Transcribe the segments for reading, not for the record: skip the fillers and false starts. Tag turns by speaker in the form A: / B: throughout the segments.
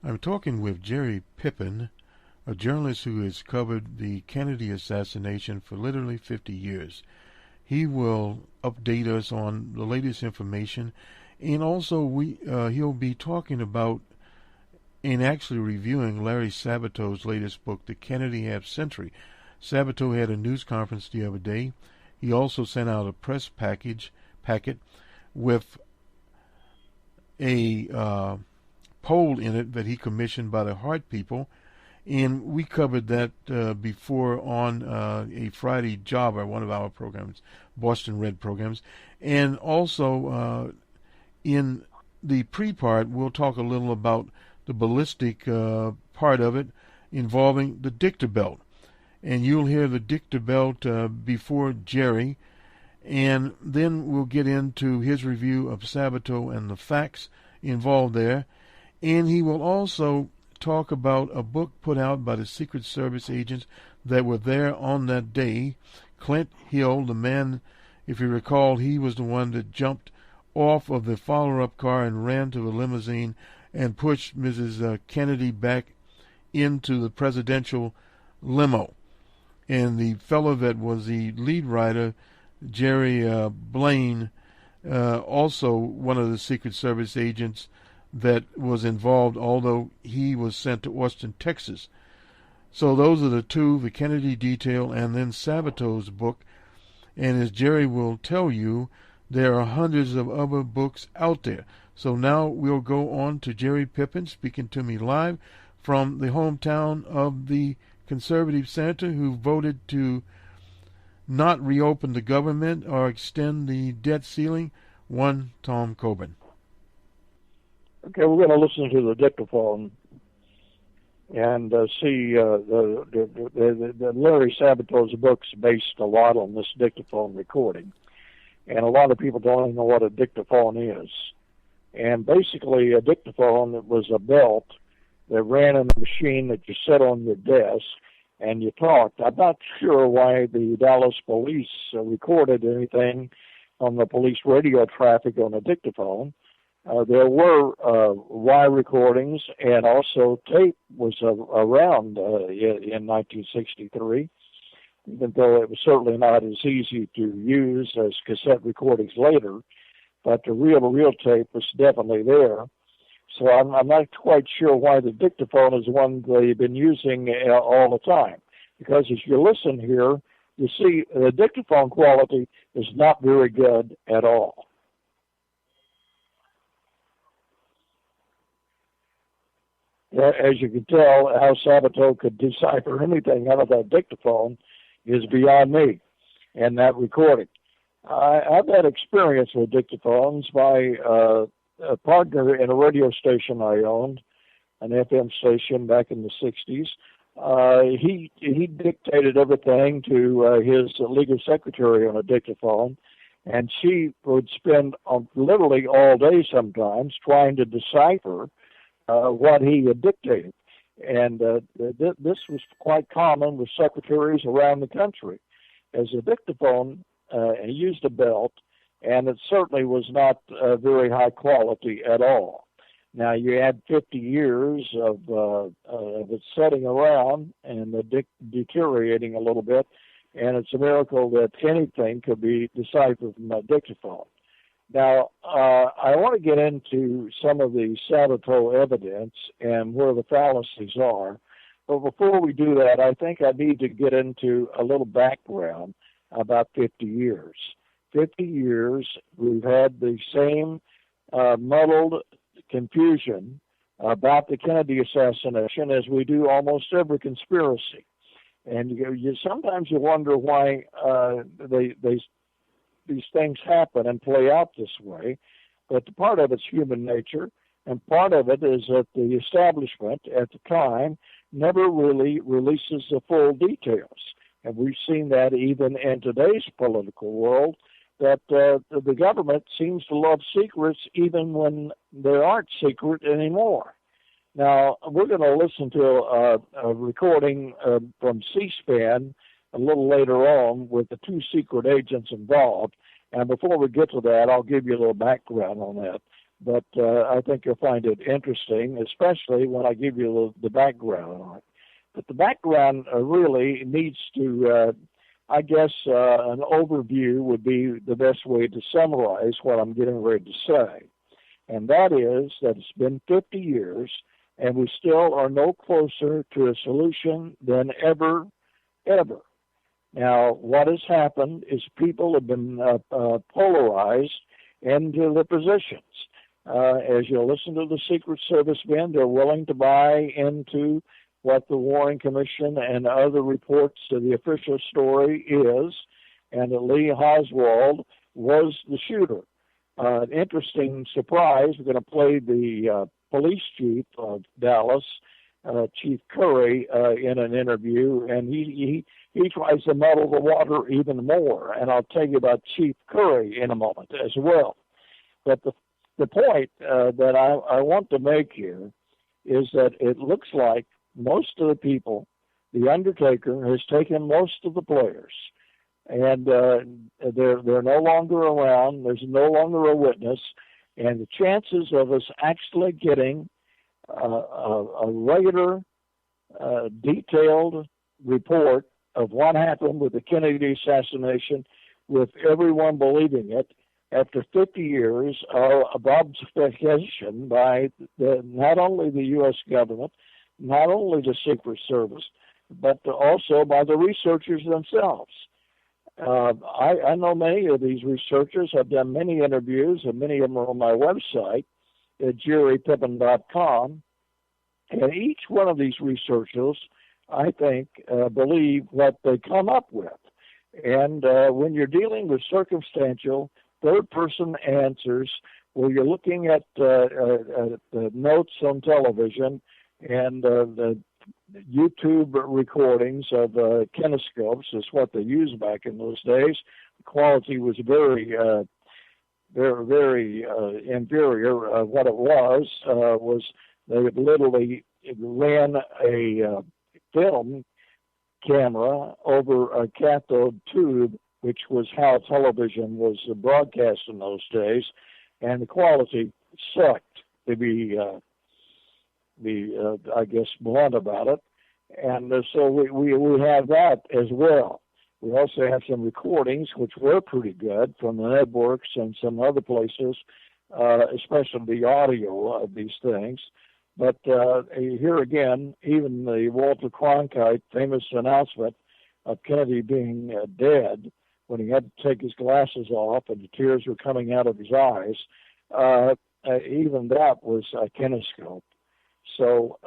A: I'm talking with Jerry Pippin, a journalist who has covered the Kennedy assassination for literally 50 years. He will update us on the latest information, and also he'll be talking about and actually reviewing Larry Sabato's latest book, The Kennedy Half Century. Sabato had a news conference the other day. He also sent out a press packet with a poll in it that he commissioned by the Heart people, and we covered that before on a Friday Jobber, one of our programs, Boston Red programs, and also in the pre-part we'll talk a little about the ballistic part of it involving the dicta belt, and you'll hear the dicta belt before Jerry, and then we'll get into his review of Sabato and the facts involved there. And he will also talk about a book put out by the Secret Service agents that were there on that day. Clint Hill, the man, if you recall, he was the one that jumped off of the follow-up car and ran to the limousine and pushed Mrs. Kennedy back into the presidential limo. And the fellow that was the lead writer, Jerry Blaine, also one of the Secret Service agents that was involved, although he was sent to Austin, Texas. So those are the two, the Kennedy detail and then Sabato's book. And as Jerry will tell you, there are hundreds of other books out there. So now we'll go on to Jerry Pippin speaking to me live from the hometown of the conservative senator who voted to not reopen the government or extend the debt ceiling, one Tom Coburn.
B: Okay, we're going to listen to the dictaphone and see the Larry Sabato's book's based a lot on this dictaphone recording. And a lot of people don't even know what a dictaphone is. And basically, a dictaphone was a belt that ran in a machine that you set on your desk and you talked. I'm not sure why the Dallas police recorded anything on the police radio traffic on a dictaphone. There were wire recordings, and also tape was around in 1963, even though it was certainly not as easy to use as cassette recordings later. But the real tape was definitely there. So I'm not quite sure why the dictaphone is one they've been using all the time. Because as you listen here, you see the dictaphone quality is not very good at all. As you can tell, how Sabato could decipher anything out of that dictaphone is beyond me and that recording. I've had experience with dictaphones. My a partner in a radio station I owned, an FM station back in the 60s, he dictated everything to his legal secretary on a dictaphone, and she would spend literally all day sometimes trying to decipher what he had dictated. And this was quite common with secretaries around the country. As a dictaphone, he used a belt, and it certainly was not very high quality at all. Now, you add 50 years of it setting around and deteriorating a little bit, and it's a miracle that anything could be deciphered from a dictaphone. Now, I want to get into some of the Sabato evidence and where the fallacies are. But before we do that, I think I need to get into a little background about 50 years. 50 years, we've had the same muddled confusion about the Kennedy assassination as we do almost every conspiracy. And you sometimes you wonder why these things happen and play out this way. But part of it's human nature, and part of it is that the establishment at the time never really releases the full details. And we've seen that even in today's political world, that the government seems to love secrets even when they aren't secret anymore. Now, we're going to listen to a recording from C-SPAN a little later on with the two secret agents involved. And before we get to that, I'll give you a little background on that. but I think you'll find it interesting, especially when I give you the background on it. But the background really needs to, I guess, an overview would be the best way to summarize what I'm getting ready to say. And that is that it's been 50 years, and we still are no closer to a solution than ever. Now, what has happened is people have been polarized into the positions. As you listen to the Secret Service men, they're willing to buy into what the Warren Commission and other reports to the official story is, and that Lee Oswald was the shooter. An interesting surprise, we're going to play the police chief of Dallas, Chief Curry, in an interview, and he tries to muddle the water even more, and I'll tell you about Chief Curry in a moment as well. But the point that I want to make here is that it looks like most of the people, the Undertaker has taken most of the players, and they're no longer around. There's no longer a witness, and the chances of us actually getting a regular, detailed report of what happened with the Kennedy assassination, with everyone believing it, after 50 years of obfuscation by not only the U.S. government, not only the Secret Service, but also by the researchers themselves. I know many of these researchers. I've done many interviews, and many of them are on my website at jerrypippin.com. And each one of these researchers, I think, believe what they come up with. And when you're dealing with circumstantial third-person answers, where you're looking at the notes on television and the YouTube recordings of kinescopes is what they used back in those days. The quality was very inferior. What it was they literally ran a film camera over a cathode tube, which was how television was broadcast in those days, and the quality sucked, to be I guess, blunt about it. And so we have that as well. We also have some recordings, which were pretty good, from the networks and some other places, especially the audio of these things. But here again, even the Walter Cronkite famous announcement of Kennedy being dead, when he had to take his glasses off and the tears were coming out of his eyes, even that was a kinescope. So,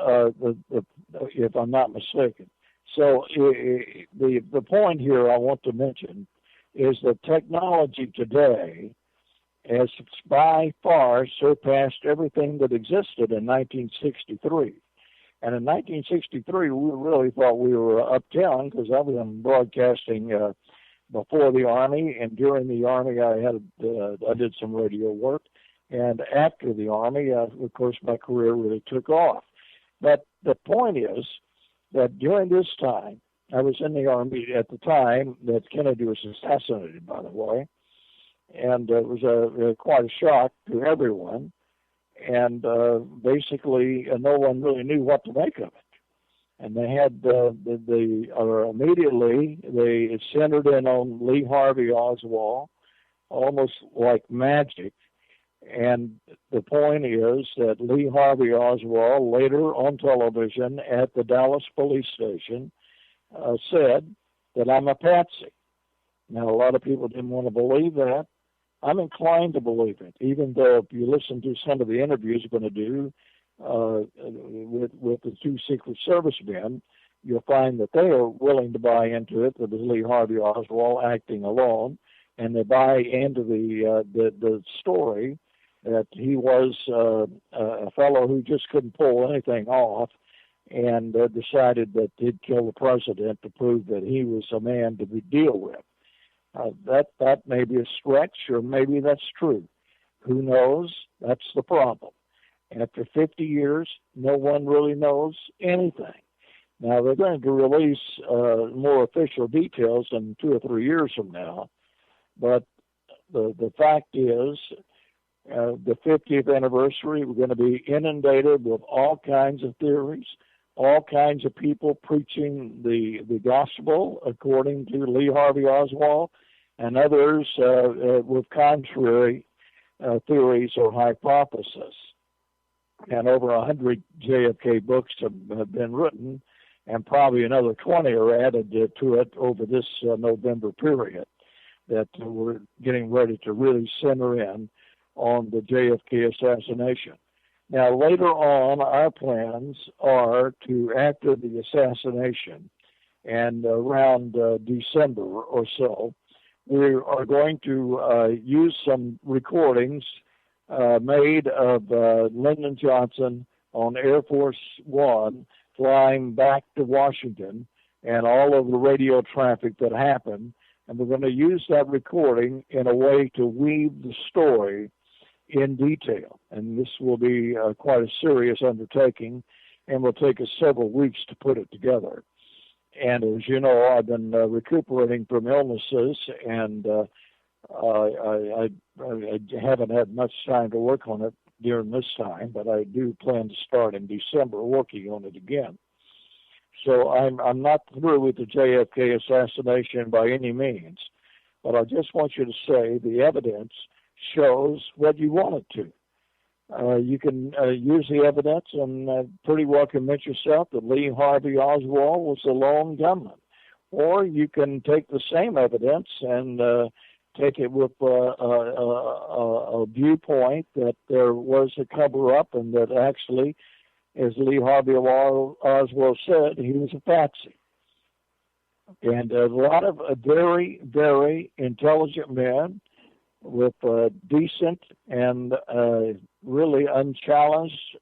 B: if I'm not mistaken. So, the point here I want to mention is that technology today has by far surpassed everything that existed in 1963. And in 1963, we really thought we were uptown, because I was broadcasting before the Army, and during the Army I did some radio work. And after the Army, of course, my career really took off. But the point is that during this time, I was in the Army at the time that Kennedy was assassinated, by the way, and it was quite a shock to everyone. And basically, no one really knew what to make of it. And they had immediately they centered in on Lee Harvey Oswald, almost like magic. And the point is that Lee Harvey Oswald, later on television at the Dallas police station, said that I'm a patsy. Now, a lot of people didn't want to believe that. I'm inclined to believe it, even though if you listen to some of the interviews we're going to do with the two Secret Service men, you'll find that they are willing to buy into it, that it was Lee Harvey Oswald acting alone, and they buy into the story that he was a fellow who just couldn't pull anything off, and decided that he'd kill the president to prove that he was a man to deal with. That may be a stretch, or maybe that's true. Who knows? That's the problem. After 50 years, no one really knows anything. Now, they're going to release more official details in 2 or 3 years from now, but the fact is, the 50th anniversary, we're going to be inundated with all kinds of theories, all kinds of people preaching the gospel according to Lee Harvey Oswald, and others with contrary theories or hypotheses. And over 100 JFK books have been written, and probably another 20 are added to it over this November period that we're getting ready to really center in on the JFK assassination. Now, later on, our plans are to, after the assassination and around December or so, we are going to use some recordings made of Lyndon Johnson on Air Force One flying back to Washington and all of the radio traffic that happened. And we're going to use that recording in a way to weave the story in detail. And this will be quite a serious undertaking and will take us several weeks to put it together. And as you know, I've been recuperating from illnesses, and I haven't had much time to work on it during this time, but I do plan to start in December working on it again. So I'm not through with the JFK assassination by any means, but I just want you to say the evidence shows what you want it to. You can use the evidence and pretty well convince yourself that Lee Harvey Oswald was a lone gunman. Or you can take the same evidence and take it with a viewpoint that there was a cover-up and that actually, as Lee Harvey Oswald said, he was a patsy. And a lot of very, very intelligent men with decent and really unchallenged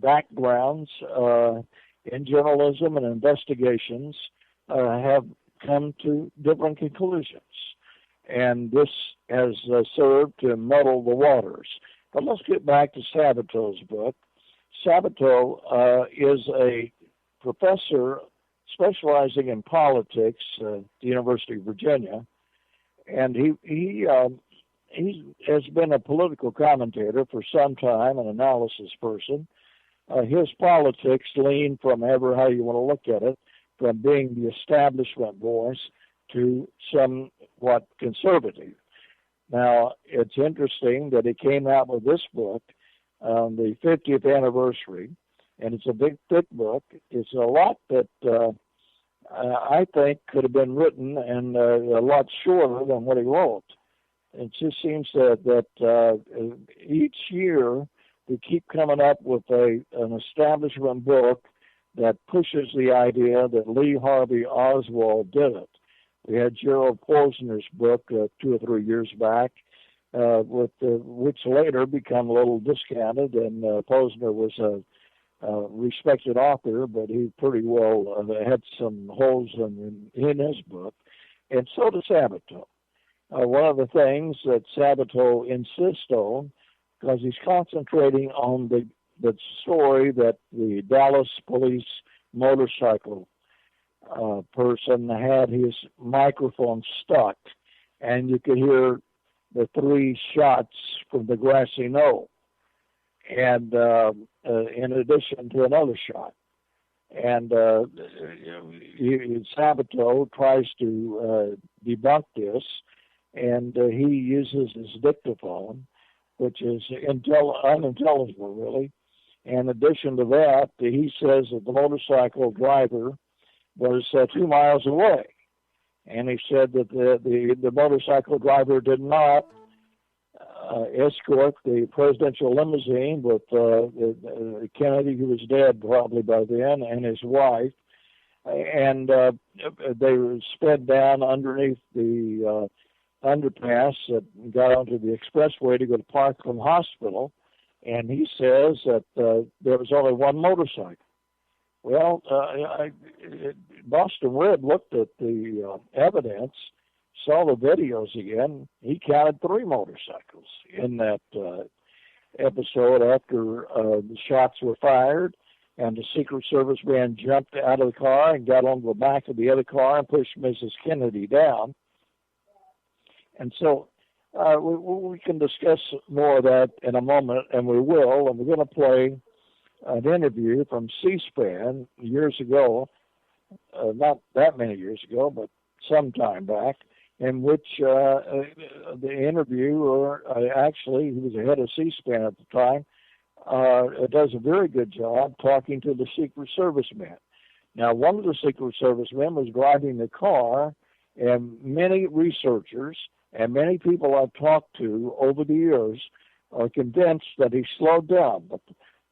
B: backgrounds in journalism and investigations have come to different conclusions. And this has served to muddle the waters. But let's get back to Sabato's book. Sabato is a professor specializing in politics at the University of Virginia, and he has been a political commentator for some time, an analysis person. His politics lean from ever how you want to look at it, from being the establishment voice to somewhat conservative. Now, it's interesting that he came out with this book on the 50th anniversary, and it's a big, thick book. It's a lot that I think could have been written and a lot shorter than what he wrote. It just seems that each year we keep coming up with an establishment book that pushes the idea that Lee Harvey Oswald did it. We had Gerald Posner's book 2 or 3 years back, which later became a little discounted, and Posner was a respected author, but he pretty well had some holes in his book, and so does Sabato. One of the things that Sabato insists on, because he's concentrating on the story that the Dallas police motorcycle person had his microphone stuck, and you could hear the 3 shots from the grassy knoll, and in addition to another shot. And Sabato tries to debunk this, and he uses his dictaphone, which is unintelligible, really. In addition to that, he says that the motorcycle driver was 2 miles away. And he said that the motorcycle driver did not escort the presidential limousine with Kennedy, who was dead probably by then, and his wife. And they were sped down underneath the underpass that got onto the expressway to go to Parkland Hospital. And he says that there was only one motorcycle. Well, Boston Red looked at the evidence, saw the videos again. He counted 3 motorcycles in that episode after the shots were fired, and the Secret Service man jumped out of the car and got on the back of the other car and pushed Mrs. Kennedy down. And so We can discuss more of that in a moment, and we will. And we're going to play an interview from C-SPAN years ago, not that many years ago, but some time back, in which the interviewer, actually, he was the head of C-SPAN at the time, does a very good job talking to the Secret Service men. Now, one of the Secret Service men was driving the car, and many researchers and many people I've talked to over the years are convinced that he slowed down. But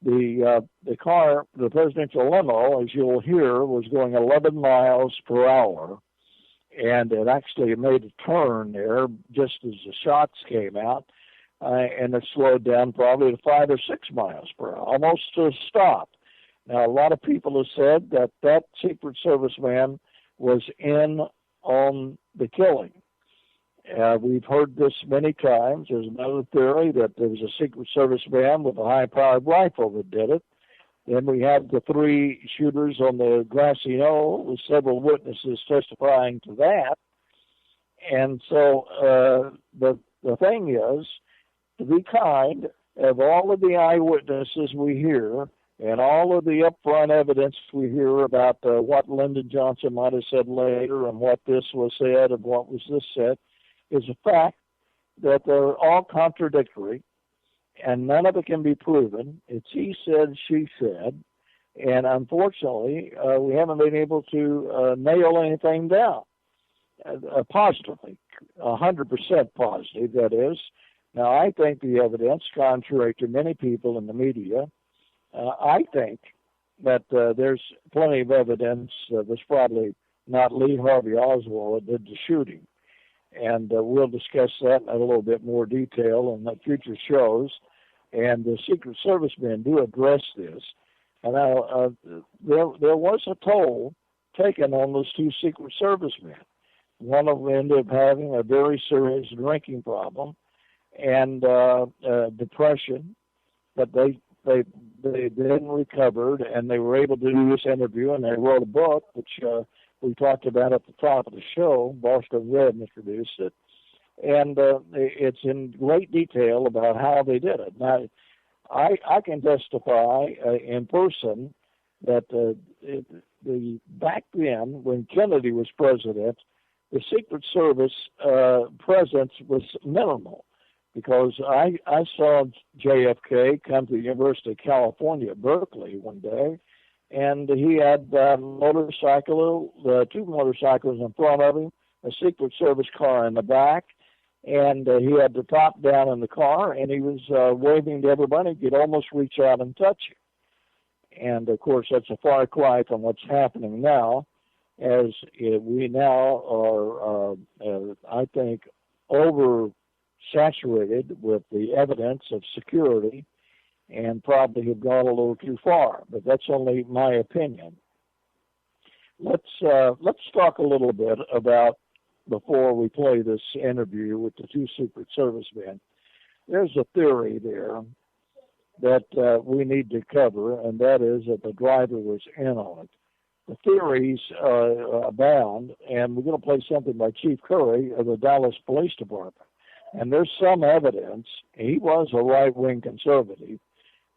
B: the car, the presidential limo, as you'll hear, was going 11 miles per hour, and it actually made a turn there just as the shots came out, and it slowed down probably to 5 or 6 miles per hour, almost to a stop. Now, a lot of people have said that that Secret Service man was in on the killing. We've heard this many times. There's another theory that there was a Secret Service man with a high-powered rifle that did it. Then we had the 3 shooters on the grassy knoll with several witnesses testifying to that. And so the thing is, to be kind, of all of the eyewitnesses we hear and all of the upfront evidence we hear about what Lyndon Johnson might have said later and what this was said and what was this said, is a fact that they're all contradictory, and none of it can be proven. It's he said, she said, and unfortunately, we haven't been able to nail anything down positively, 100% positive, that is. Now, I think the evidence, contrary to many people in the media, I think that there's plenty of evidence that was probably not Lee Harvey Oswald that did the shooting. And we'll discuss that in a little bit more detail in the future shows. And the Secret Service men do address this. And there was a toll taken on those 2 Secret Service men. One of them ended up having a very serious drinking problem and depression, but they then recovered, and they were able to do this interview, and they wrote a book, which we talked about at the top of the show. Boston Red introduced it, and it's in great detail about how they did it. Now, I can testify in person that back then, when Kennedy was president, the Secret Service presence was minimal, because I saw JFK come to the University of California at Berkeley one day, and he had a motorcycle, 2 motorcycles in front of him, a Secret Service car in the back, and he had the top down in the car, and he was waving to everybody. He could almost reach out and touch you. And, of course, that's a far cry from what's happening now, as we now are, I think, oversaturated with the evidence of security and probably have gone a little too far, but that's only my opinion. Let's talk a little bit about, before we play this interview with the 2 Secret Service men, there's a theory there that we need to cover, and that is that the driver was in on it. The theories abound, and we're going to play something by Chief Curry of the Dallas Police Department. And there's some evidence, he was a right-wing conservative,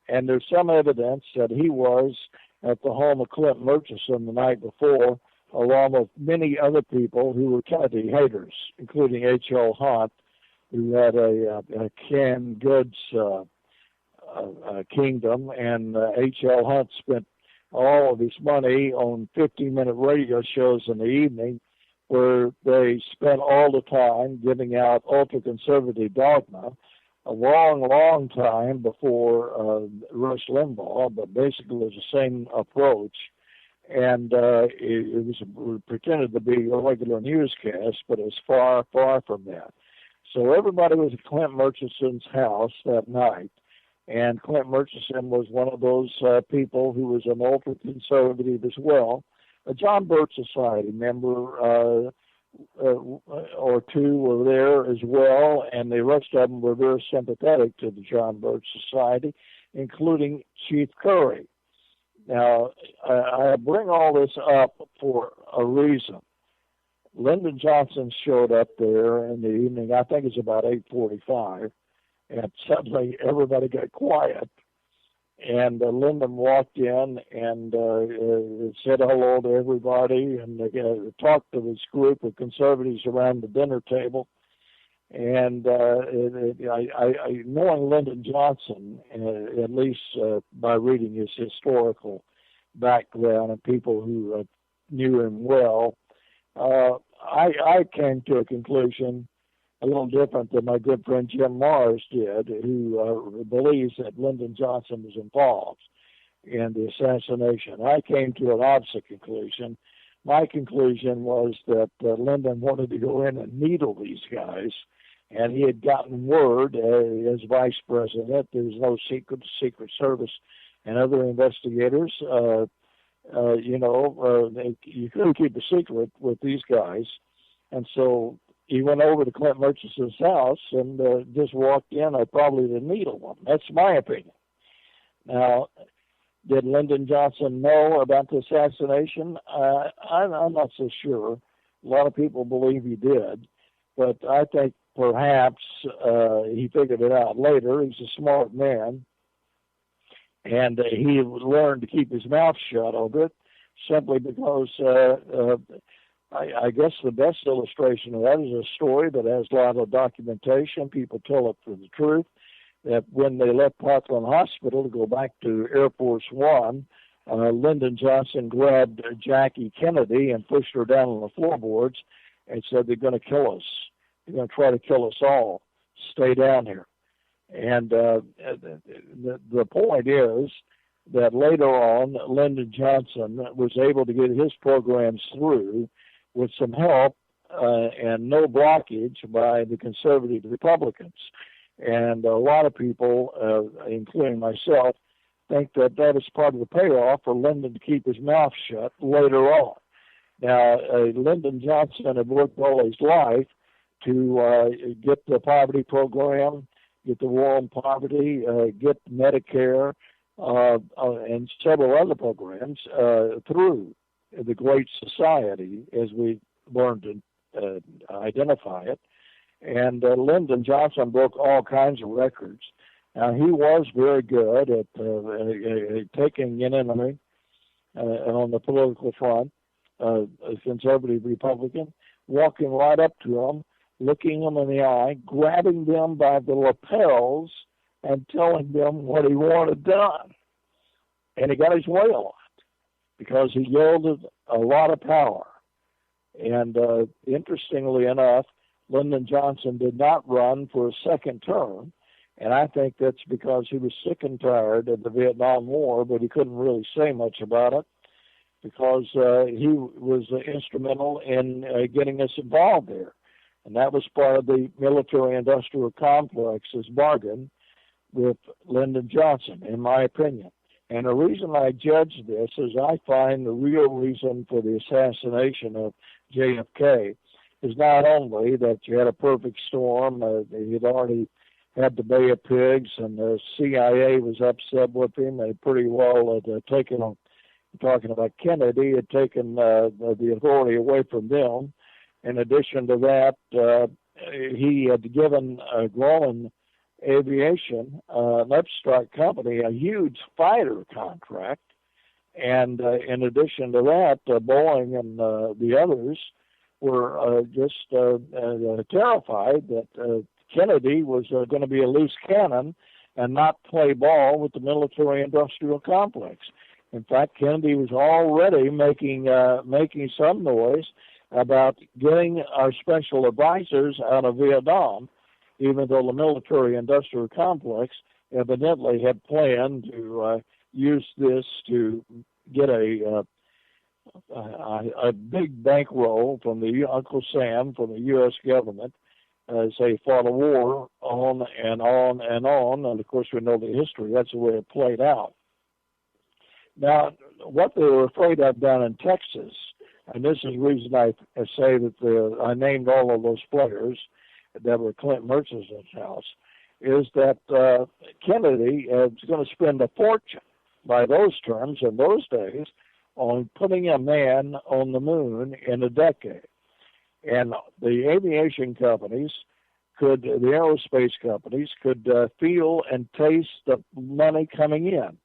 B: and there's some evidence that he was at the home of Clint Murchison the night before, along with many other people who were Kennedy haters, including H.L. Hunt, who had a canned goods kingdom, and H.L. Hunt spent all of his money on 15-minute radio shows in the evening, where they spent all the time giving out ultra-conservative dogma, a long, long time before Rush Limbaugh, but basically it was the same approach. And it was pretended to be a regular newscast, but it was far, far from that. So everybody was at Clint Murchison's house that night, and Clint Murchison was one of those people who was an ultra-conservative as well. A John Birch Society member or 2 were there as well, and the rest of them were very sympathetic to the John Birch Society, including Chief Curry. Now, I bring all this up for a reason. Lyndon Johnson showed up there in the evening. I think it's about 8:45, and suddenly everybody got quiet. And Lyndon walked in and said hello to everybody and talked to this group of conservatives around the dinner table. And knowing Lyndon Johnson, at least by reading his historical background and people who knew him well, I came to a conclusion a little different than my good friend Jim Mars did, who believes that Lyndon Johnson was involved in the assassination. I came to an opposite conclusion. My conclusion was that Lyndon wanted to go in and needle these guys, and he had gotten word as vice president. There's no Secret Service and other investigators. You couldn't keep a secret with these guys. And so he went over to Clint Murchison's house and just walked in, probably to needle them. That's my opinion. Now, did Lyndon Johnson know about the assassination? I'm not so sure. A lot of people believe he did, but I think perhaps he figured it out later. He's a smart man, and he learned to keep his mouth shut over it simply because I guess the best illustration of that is a story that has a lot of documentation. People tell it for the truth, that when they left Parkland Hospital to go back to Air Force One, Lyndon Johnson grabbed Jackie Kennedy and pushed her down on the floorboards and said, "They're going to kill us. They're going to try to kill us all. Stay down here." And the point is that later on, Lyndon Johnson was able to get his programs through with some help and no blockage by the conservative Republicans. And a lot of people, including myself, think that that is part of the payoff for Lyndon to keep his mouth shut later on. Now, Lyndon Johnson had worked all his life to get the poverty program, get the war on poverty, get Medicare, and several other programs through the Great Society, as we learned to identify it. And Lyndon Johnson broke all kinds of records. Now, he was very good at taking an enemy on the political front, a conservative Republican, walking right up to them, looking them in the eye, grabbing them by the lapels, and telling them what he wanted done. And he got his way a lot because he yielded a lot of power. And interestingly enough, Lyndon Johnson did not run for a second term, and I think that's because he was sick and tired of the Vietnam War, but he couldn't really say much about it because he was instrumental in getting us involved there. And that was part of the military-industrial complex's bargain with Lyndon Johnson, in my opinion. And the reason I judge this is I find the real reason for the assassination of JFK is not only that you had a perfect storm, he'd already had the Bay of Pigs, and the CIA was upset with him. They pretty well had taken him, talking about Kennedy, had taken the authority away from them. In addition to that, he had given Grumman Aviation, an upstart company, a huge fighter contract. And in addition to that, Boeing and the others were just terrified that Kennedy was going to be a loose cannon and not play ball with the military-industrial complex. In fact, Kennedy was already making some noise about getting our special advisors out of Vietnam, even though the military-industrial complex evidently had planned to use this to get a big bankroll from the Uncle Sam, from the U.S. government, as they fought a war on and on and on. And, of course, we know the history. That's the way it played out. Now, what they were afraid of down in Texas, and this is the reason I say that I named all of those players that were Clint Murchison's house, is that Kennedy was going to spend a fortune, by those terms in those days, on putting a man on the moon in a decade. And the aviation companies the aerospace companies could feel and taste the money coming in,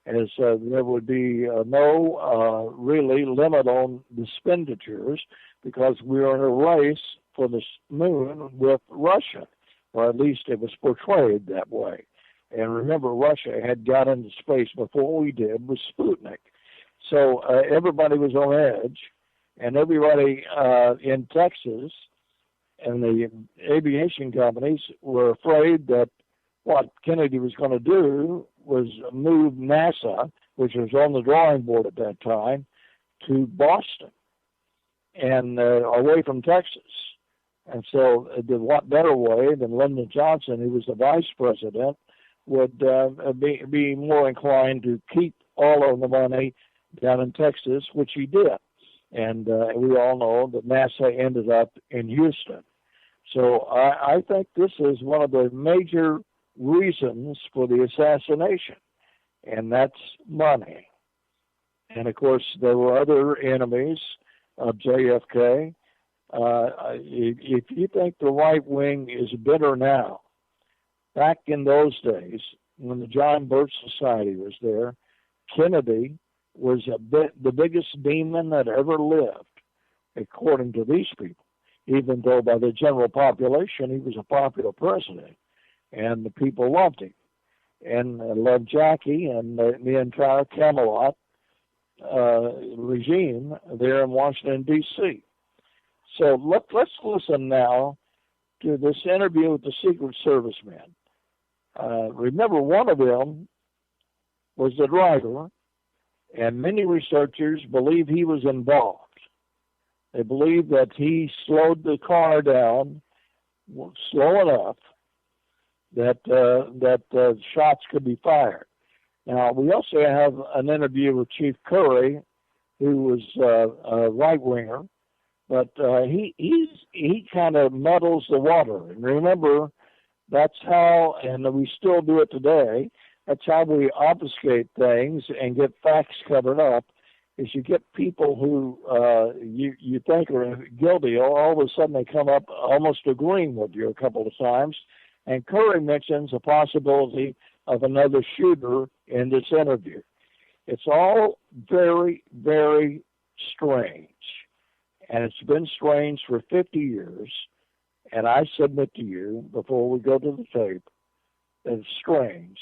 B: as there would be no really limit on the expenditures, because we were in a race for the moon with Russia, or at least it was portrayed that way. And remember, Russia had got into space before we did with Sputnik. So everybody was on edge, and everybody in Texas and the aviation companies were afraid that what Kennedy was going to do was move NASA, which was on the drawing board at that time, to Boston and away from Texas. And so what better way than Lyndon Johnson, who was the vice president, would be more inclined to keep all of the money down in Texas, which he did. And we all know that NASA ended up in Houston. So I think this is one of the major reasons for the assassination, and that's money. And, of course, there were other enemies of JFK. If you think the right wing is bitter now, back in those days, when the John Birch Society was there, Kennedy was the biggest demon that ever lived, according to these people, even though by the general population he was a popular president, and the people loved him, and loved Jackie and the entire Camelot regime there in Washington, D.C. So let's listen now to this interview with the Secret Service men. Remember, one of them was the driver, and many researchers believe he was involved. They believe that he slowed the car down slow enough that shots could be fired. Now, we also have an interview with Chief Curry, who was a right-winger, but he kind of muddles the water. And remember, that's how, and we still do it today, that's how we obfuscate things and get facts covered up, is you get people who you think are guilty, all of a sudden they come up almost agreeing with you a couple of times. And Curry mentions a possibility of another shooter in this interview. It's all very, very strange. And it's been strange for 50 years. And I submit to you, before we go to the tape, that it's strange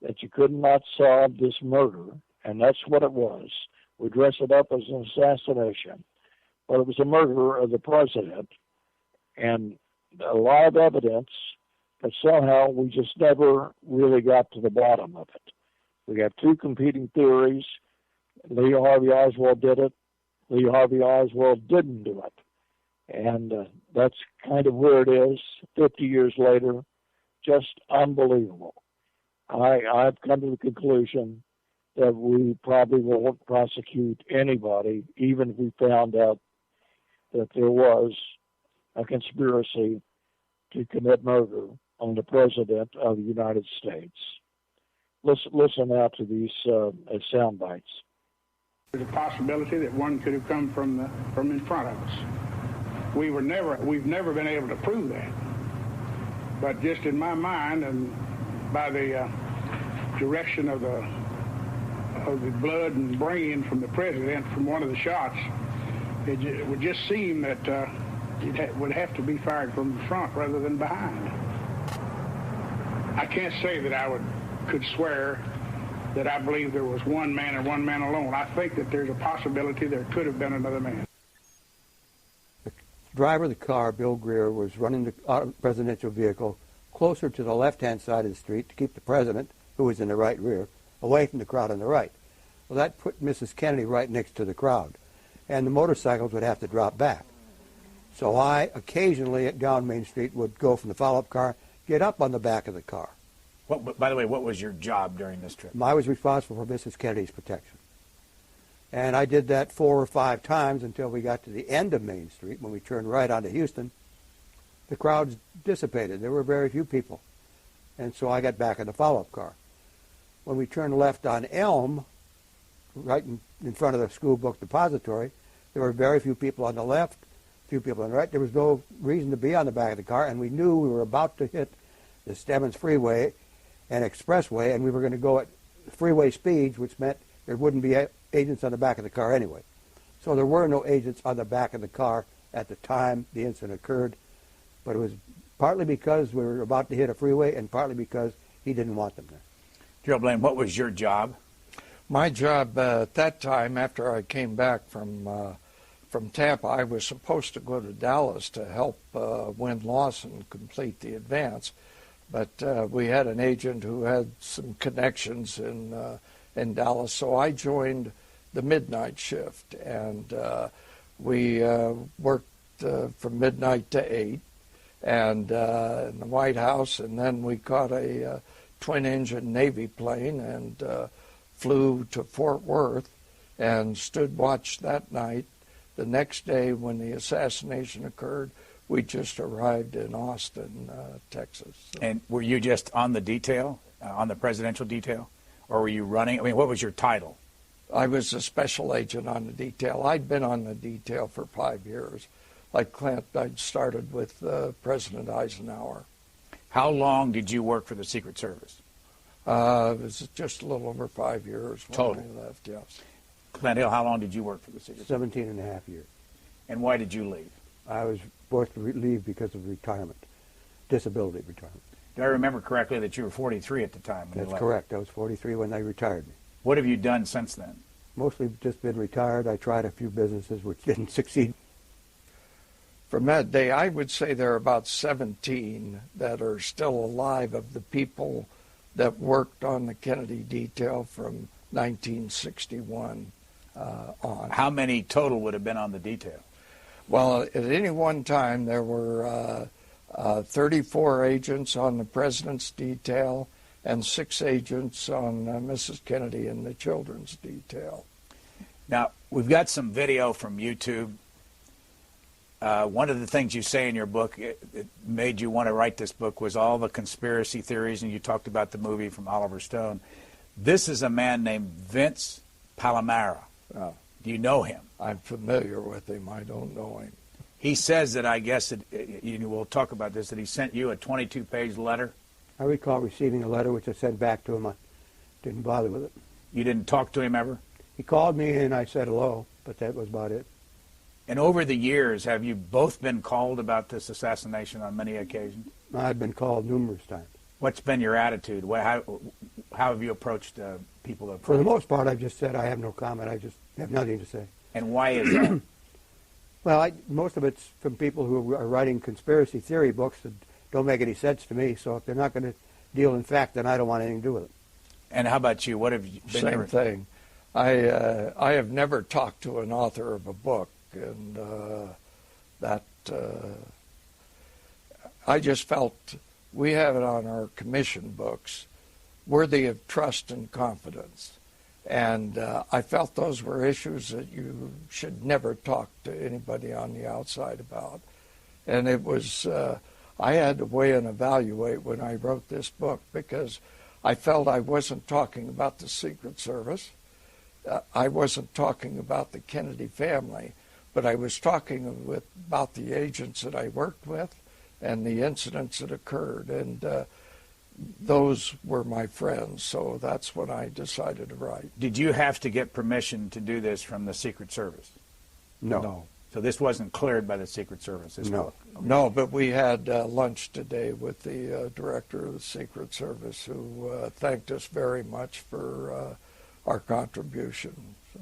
B: that you could not solve this murder. And that's what it was. We dress it up as an assassination. But it was a murder of the president. And a lot of evidence, but somehow we just never really got to the bottom of it. We have two competing theories. Lee Harvey Oswald did it. Lee Harvey Oswald didn't do it. And that's kind of where it is 50 years later. Just unbelievable. I've come to the conclusion that we probably won't prosecute anybody, even if we found out that there was a conspiracy to commit murder on the President of the United States. Listen now to these sound bites.
C: There's a possibility that one could have come from in front of us. We've never been able to prove that. But just in my mind, and by the direction of the blood and brain from the president from one of the shots, it would just seem that it would have to be fired from the front rather than behind. I can't say that I could swear that I believe there was one man and one man alone. I think that there's a possibility there could have been another man.
D: The driver of the car, Bill Greer, was running the presidential vehicle closer to the left-hand side of the street to keep the president, who was in the right rear, away from the crowd on the right. Well, that put Mrs. Kennedy right next to the crowd, and the motorcycles would have to drop back. So I occasionally down Main Street would go from the follow-up car, get up on the back of the car.
E: By the way, what was your job during this trip?
D: I was responsible for Mrs. Kennedy's protection. And I did that 4 or 5 times until we got to the end of Main Street. When we turned right onto Houston, the crowds dissipated. There were very few people. And so I got back in the follow-up car. When we turned left on Elm, right in front of the school book depository, there were very few people on the left, few people on the right. There was no reason to be on the back of the car, and we knew we were about to hit the Stemmons Freeway and Expressway, and we were going to go at freeway speeds, which meant there wouldn't be agents on the back of the car anyway. So there were no agents on the back of the car at the time the incident occurred, but it was partly because we were about to hit a freeway and partly because he didn't want them there.
E: Gerald Blaine, what was your job?
F: My job at that time, after I came back from Tampa, I was supposed to go to Dallas to help Wynn Lawson complete the advance, but we had an agent who had some connections in Dallas, so I joined the midnight shift, and we worked from midnight to 8, and in the White House, and then we caught a twin-engine Navy plane and flew to Fort Worth and stood watch that night. The next day, when the assassination occurred, we just arrived in Austin, Texas. So.
E: And were you just on the detail, on the presidential detail, or were you running? I mean, what was your title?
F: I was a special agent on the detail. I'd been on the detail for 5 years. Like Clint, I'd started with President Eisenhower.
E: How long did you work for the Secret Service?
F: It was just a little over 5 years when
E: Total.
F: I left, yes.
E: Clint Hill, how long did you work for the Secret Service?
D: 17 and a half years.
E: And why did you leave?
D: I was forced to leave because of retirement, disability retirement.
E: Do I remember correctly that you were 43 at the time when you
D: That's
E: left?
D: correct. I was 43 when they retired me.
E: What have you done since then?
D: Mostly just been retired. I tried a few businesses which didn't succeed.
F: From that day, I would say there are about 17 that are still alive of the people that worked on the Kennedy detail from 1961 on.
E: How many total would have been on the detail?
F: Well, at any one time, there were 34 agents on the president's detail and 6 agents on Mrs. Kennedy and the children's detail.
E: Now, we've got some video from YouTube. One of the things you say in your book, it made you want to write this book, was all the conspiracy theories, and you talked about the movie from Oliver Stone. This is a man named Vince Palomara. Do you know him?
F: I'm familiar with him. I don't know him.
E: He says that, I guess, we'll talk about this, that he sent you a 22-page letter.
D: I recall receiving a letter which I sent back to him. I didn't bother with it.
E: You didn't talk to him ever?
D: He called me and I said hello, but that was about it.
E: And over the years, have you both been called about this assassination on many occasions?
D: I've been called numerous times. What's
E: been your attitude? How have you approached people? That
D: For the most part, I've just said I have no comment. I just have nothing to say.
E: And why is that?
D: Well, most of it's from people who are writing conspiracy theory books that don't make any sense to me. So if they're not going to deal in fact, then I don't want anything to do with it.
E: And how about you? What have you been?
F: Same thing. I have never talked to an author of a book, and I just felt we have it on our commission books, worthy of trust and confidence. And I felt those were issues that you should never talk to anybody on the outside about. And it was, I had to weigh and evaluate when I wrote this book, because I felt I wasn't talking about the Secret Service. I wasn't talking about the Kennedy family, but I was talking about the agents that I worked with and the incidents that occurred. And those were my friends, so that's when I decided to write.
E: Did you have to get permission to do this from the Secret Service?
F: No.
E: So this wasn't cleared by the Secret Service?
F: No. No, but we had lunch today with the director of the Secret Service, who thanked us very much for our contribution. So.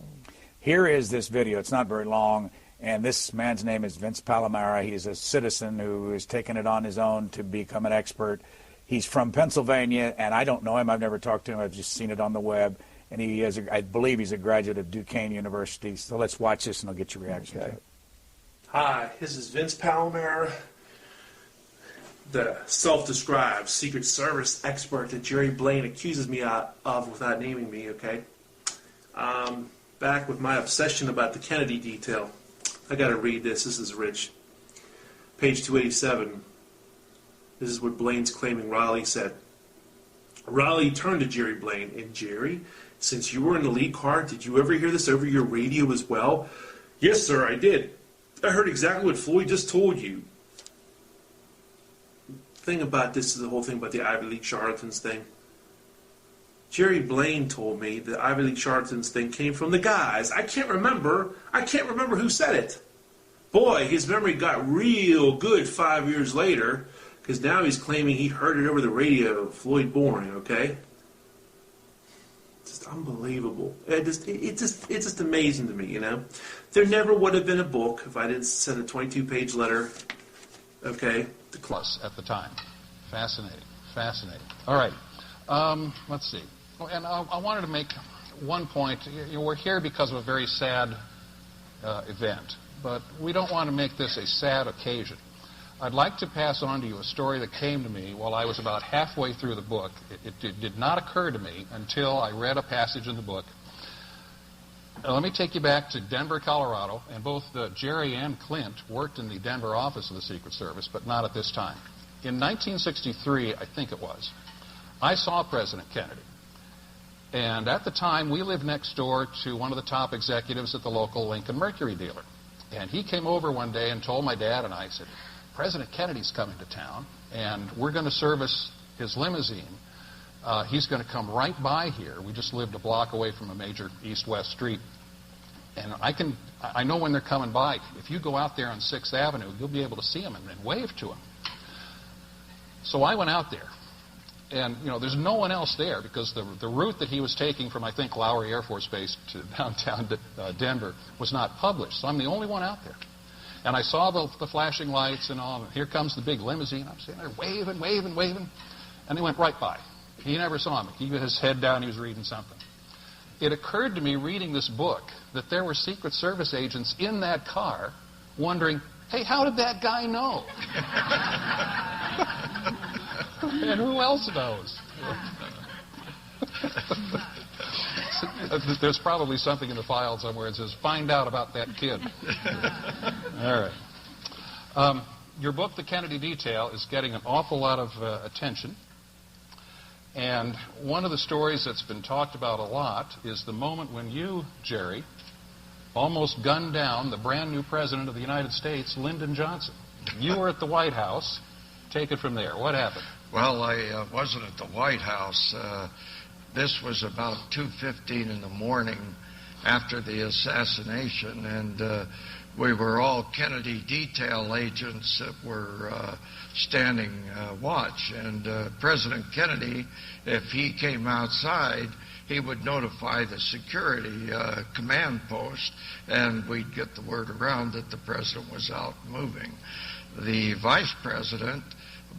E: Here is this video. It's not very long, and this man's name is Vince Palomara. He's a citizen who has taken it on his own to become an expert. He's from Pennsylvania, and I don't know him. I've never talked to him. I've just seen it on the web. And he is, I believe he's a graduate of Duquesne University. So let's watch this, and I'll get your reaction to it.
G: Hi, this is Vince Palomara, the self-described Secret Service expert that Jerry Blaine accuses me of without naming me, okay? Back with my obsession about the Kennedy detail. I got to read this. This is rich. Page 287. This is what Blaine's claiming Riley said. Riley turned to Jerry Blaine, and Jerry, since you were in the lead car, did you ever hear this over your radio as well? Yes, sir, I did. I heard exactly what Floyd just told you. The thing about this is the whole thing about the Ivy League charlatans thing. Jerry Blaine told me the Ivy League charlatans thing came from the guys. I can't remember who said it. Boy, his memory got real good 5 years later, because now he's claiming he heard it over the radio. Floyd Boring, okay? Just unbelievable. It's just amazing to me, you know. There never would have been a book if I didn't send a 22-page letter, okay?
H: Plus at the time. Fascinating. All right. Let's see. Oh, and I wanted to make one point. We're here because of a very sad event, but we don't want to make this a sad occasion. I'd like to pass on to you a story that came to me while I was about halfway through the book. It did not occur to me until I read a passage in the book. Now, let me take you back to Denver, Colorado, and both Jerry and Clint worked in the Denver office of the Secret Service, but not at this time. In 1963, I think it was, I saw President Kennedy. And at the time, we lived next door to one of the top executives at the local Lincoln Mercury dealer. And he came over one day and told my dad and I, said, President Kennedy's coming to town, and we're going to service his limousine. He's going to come right by here. We just lived a block away from a major east-west street. And I know when they're coming by. If you go out there on 6th Avenue, you'll be able to see him and wave to him. So I went out there. And, you know, there's no one else there because the route that he was taking from, I think, Lowry Air Force Base to downtown Denver was not published. So I'm the only one out there. And I saw the flashing lights and all. And here comes the big limousine. I'm sitting there waving. And he went right by. He never saw me. He had his head down. He was reading something. It occurred to me reading this book that there were Secret Service agents in that car wondering, hey, how did that guy know? And who else knows? There's probably something in the file somewhere that says, find out about that kid. All right. Your book, The Kennedy Detail, is getting an awful lot of attention. And one of the stories that's been talked about a lot is the moment when you, Jerry, almost gunned down the brand new president of the United States, Lyndon Johnson. You were at the White House. Take it from there. What happened?
F: Well, I wasn't at the White House. This was about 2:15 in the morning after the assassination, and we were all Kennedy detail agents that were standing watch. And President Kennedy, if he came outside, he would notify the security command post, and we'd get the word around that the president was out moving. The vice president,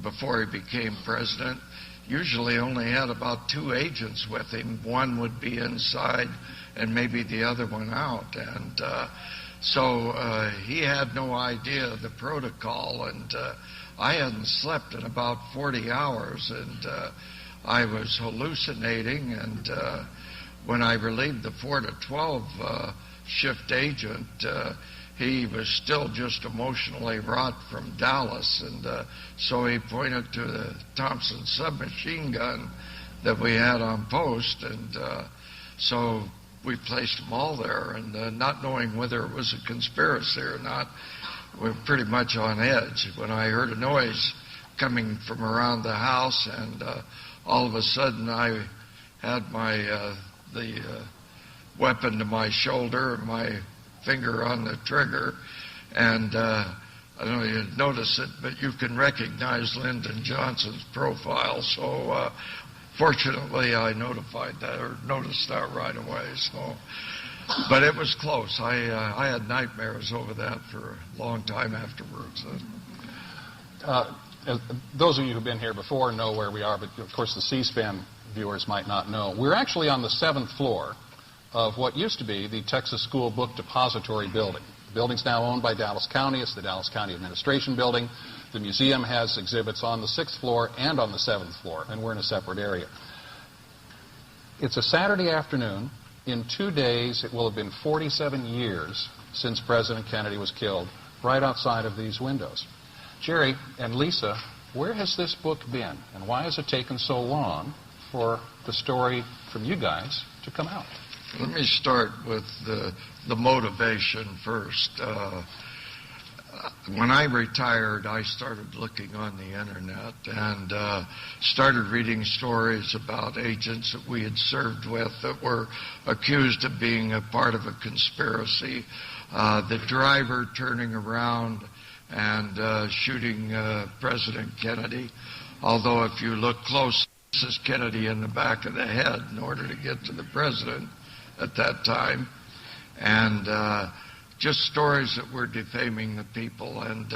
F: before he became president, usually only had about 2 agents with him. One would be inside and maybe the other one out. And so he had no idea of the protocol, and I hadn't slept in about 40 hours, and I was hallucinating. And when I relieved the 4 to 12 shift agent, he was still just emotionally wrought from Dallas, and so he pointed to the Thompson submachine gun that we had on post, and so we placed them all there, and not knowing whether it was a conspiracy or not, we were pretty much on edge when I heard a noise coming from around the house, and all of a sudden I had my the weapon to my shoulder and my finger on the trigger, and I don't know if you notice it, but you can recognize Lyndon Johnson's profile. So fortunately, I noticed that right away. So, but it was close. I had nightmares over that for a long time afterwards.
H: Those of you who've been here before know where we are, but of course the C-SPAN viewers might not know. We're actually on the 7th floor of what used to be the Texas School Book Depository building. The building's now owned by Dallas County. It's the Dallas County Administration building. The museum has exhibits on the 6th floor and on the 7th floor, and we're in a separate area. It's a Saturday afternoon. In 2 days, it will have been 47 years since President Kennedy was killed, right outside of these windows. Jerry and Lisa, where has this book been, and why has it taken so long for the story from you guys to come out?
F: Let me start with the motivation first. when I retired, I started looking on the internet and started reading stories about agents that we had served with that were accused of being a part of a conspiracy. The driver turning around and shooting President Kennedy, although if you look close, this is Kennedy in the back of the head in order to get to the president at that time. And just stories that were defaming the people. And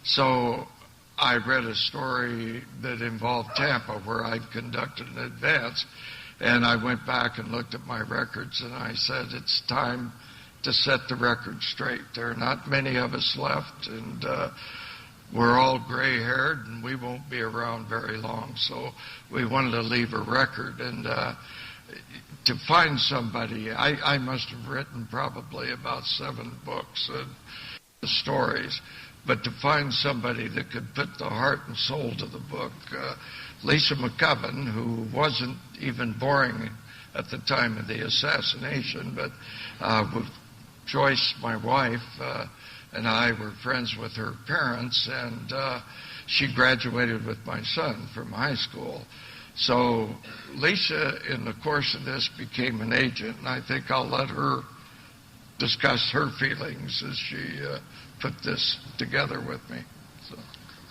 F: so I read a story that involved Tampa where I'd conducted an advance, and I went back and looked at my records, and I said, it's time to set the record straight. There are not many of us left, and we're all gray-haired, and we won't be around very long. So we wanted to leave a record, and to find somebody, I must have written probably about 7 books and stories, but to find somebody that could put the heart and soul to the book, Lisa McCubbin, who wasn't even born at the time of the assassination, but with Joyce, my wife, and I were friends with her parents, and she graduated with my son from high school. So Lisa, in the course of this, became an agent, and I think I'll let her discuss her feelings as she put this together with me. So.
I: Do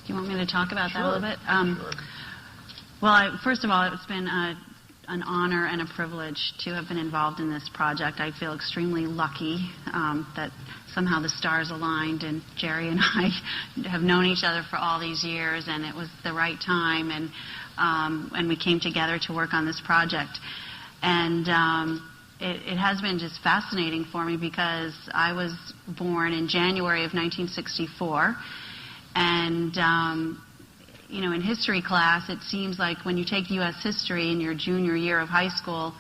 I: you want me to talk about that a little bit?
F: Sure.
I: Well, first of all, it's been an honor and a privilege to have been involved in this project. I feel extremely lucky that somehow the stars aligned, and Jerry and I have known each other for all these years, and it was the right time, and we came together to work on this project. And it has been just fascinating for me because I was born in January of 1964, and you know, in history class, it seems like when you take U.S. history in your junior year of high school,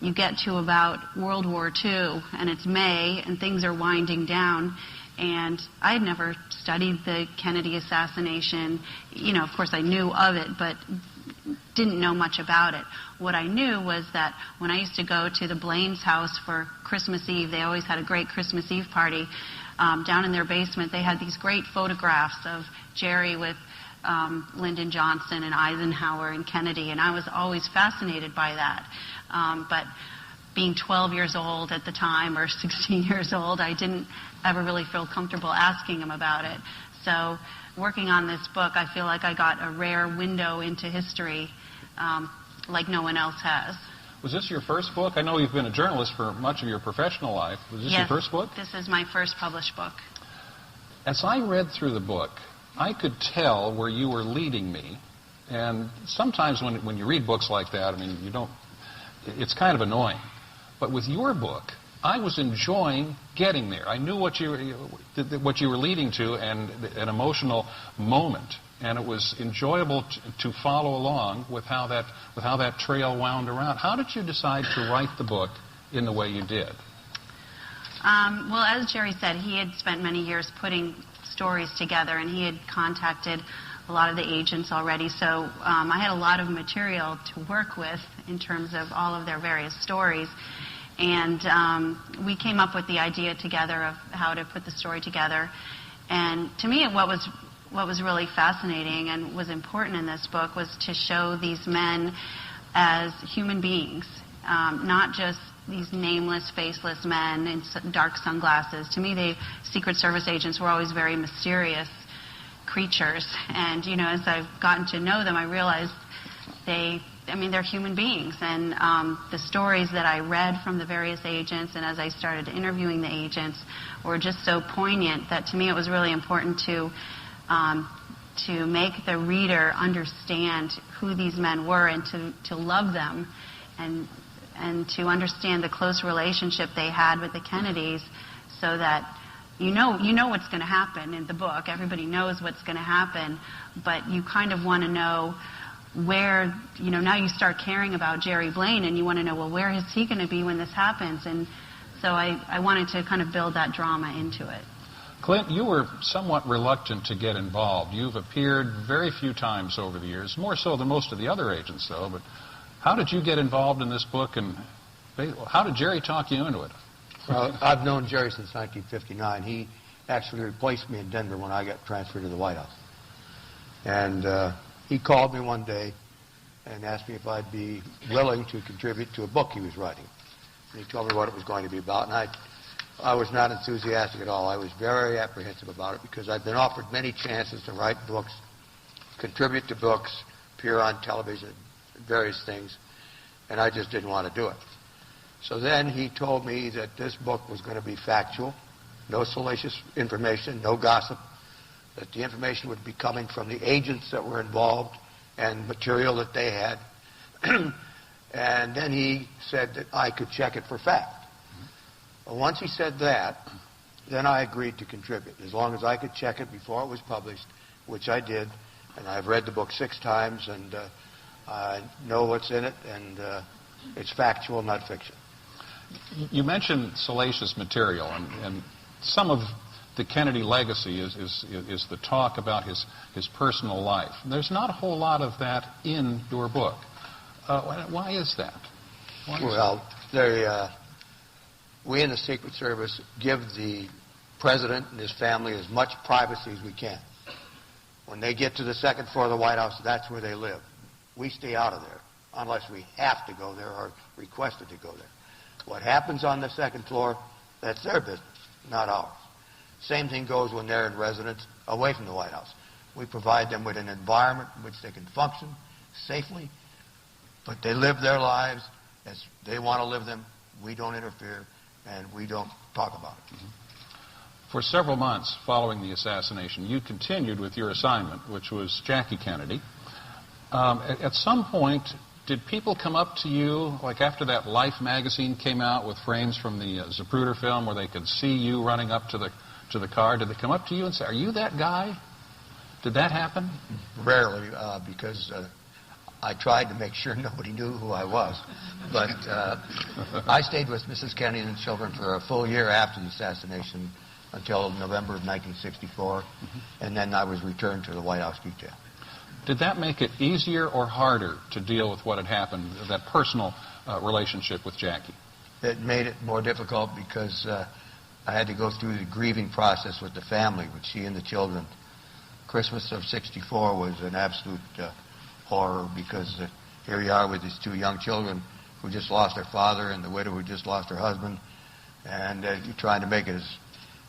I: you get to about World War II, and it's May, and things are winding down. And I had never studied the Kennedy assassination. You know, of course, I knew of it, but didn't know much about it. What I knew was that when I used to go to the Blaine's house for Christmas Eve, they always had a great Christmas Eve party. Down in their basement, they had these great photographs of Jerry with Lyndon Johnson and Eisenhower and Kennedy, and I was always fascinated by that. But being 12 years old at the time, or 16 years old, I didn't ever really feel comfortable asking him about it. So working on this book, I feel like I got a rare window into history like no one else has.
H: Was this your first book? I know you've been a journalist for much of your professional life. Was this your first book?
I: This is my first published book.
H: As I read through the book, I could tell where you were leading me. And sometimes when you read books like that, I mean, it's kind of annoying. But with your book, I was enjoying getting there. I knew what you were leading to, and an emotional moment, and it was enjoyable to follow along with how that trail wound around. How did you decide to write the book in the way you did?
I: Well, as Jerry said, he had spent many years putting stories together, and he had contacted a lot of the agents already, so I had a lot of material to work with in terms of all of their various stories. And we came up with the idea together of how to put the story together. And to me, what was really fascinating and was important in this book was to show these men as human beings, not just these nameless, faceless men in dark sunglasses. To me, the Secret Service agents were always very mysterious creatures. And, you know, as I've gotten to know them, I realized they're human beings. And the stories that I read from the various agents, and as I started interviewing the agents, were just so poignant that to me it was really important to make the reader understand who these men were, and to love them, and to understand the close relationship they had with the Kennedys, so that you know what's going to happen in the book. Everybody knows what's going to happen, but you kind of want to know where, now you start caring about Jerry Blaine, and you want to know, well, where is he going to be when this happens? And so I wanted to kind of build that drama into it.
H: Clint, you were somewhat reluctant to get involved. You've appeared very few times over the years, more so than most of the other agents, though. But how did you get involved in this book, and how did Jerry talk you into it?
D: Well, I've known Jerry since 1959. actually replaced me in Denver when I got transferred to the White House. And he called me one day and asked me if I'd be willing to contribute to a book he was writing. And he told me what it was going to be about, and I was not enthusiastic at all. I was very apprehensive about it because I'd been offered many chances to write books, contribute to books, appear on television, various things, and I just didn't want to do it. So then he told me that this book was going to be factual, no salacious information, no gossip, that the information would be coming from the agents that were involved and material that they had. And then he said that I could check it for fact. Well, once he said that, then I agreed to contribute, as long as I could check it before it was published, which I did. And I've read the book 6 times, and I know what's in it, and it's factual, not fiction.
H: You mentioned salacious material, and some of the Kennedy legacy is the talk about his personal life. There's not a whole lot of that in your book. Why is that?
D: We in the Secret Service give the president and his family as much privacy as we can. When they get to the second floor of the White House, that's where they live. We stay out of there unless we have to go there or requested to go there. What happens on the second floor, that's their business, not ours. Same thing goes when they're in residence away from the White House. We provide them with an environment in which they can function safely, but they live their lives as they want to live them. We don't interfere, and we don't talk about it.
H: Mm-hmm. For several months following the assassination, you continued with your assignment, which was Jackie Kennedy. At some point, did people come up to you, like after that Life magazine came out with frames from the Zapruder film where they could see you running up to the car? Did they come up to you and say, "Are you that guy?" Did that happen?
D: Rarely, because I tried to make sure nobody knew who I was. But I stayed with Mrs. Kennedy and the children for a full year after the assassination until November of 1964, and then I was returned to the White House detail.
H: Did that make it easier or harder to deal with what had happened, that personal relationship with Jackie?
D: It made it more difficult because I had to go through the grieving process with the family, with she and the children. Christmas of '64 was an absolute horror because here you are with these 2 young children who just lost their father and the widow who just lost her husband, and you're trying to make it as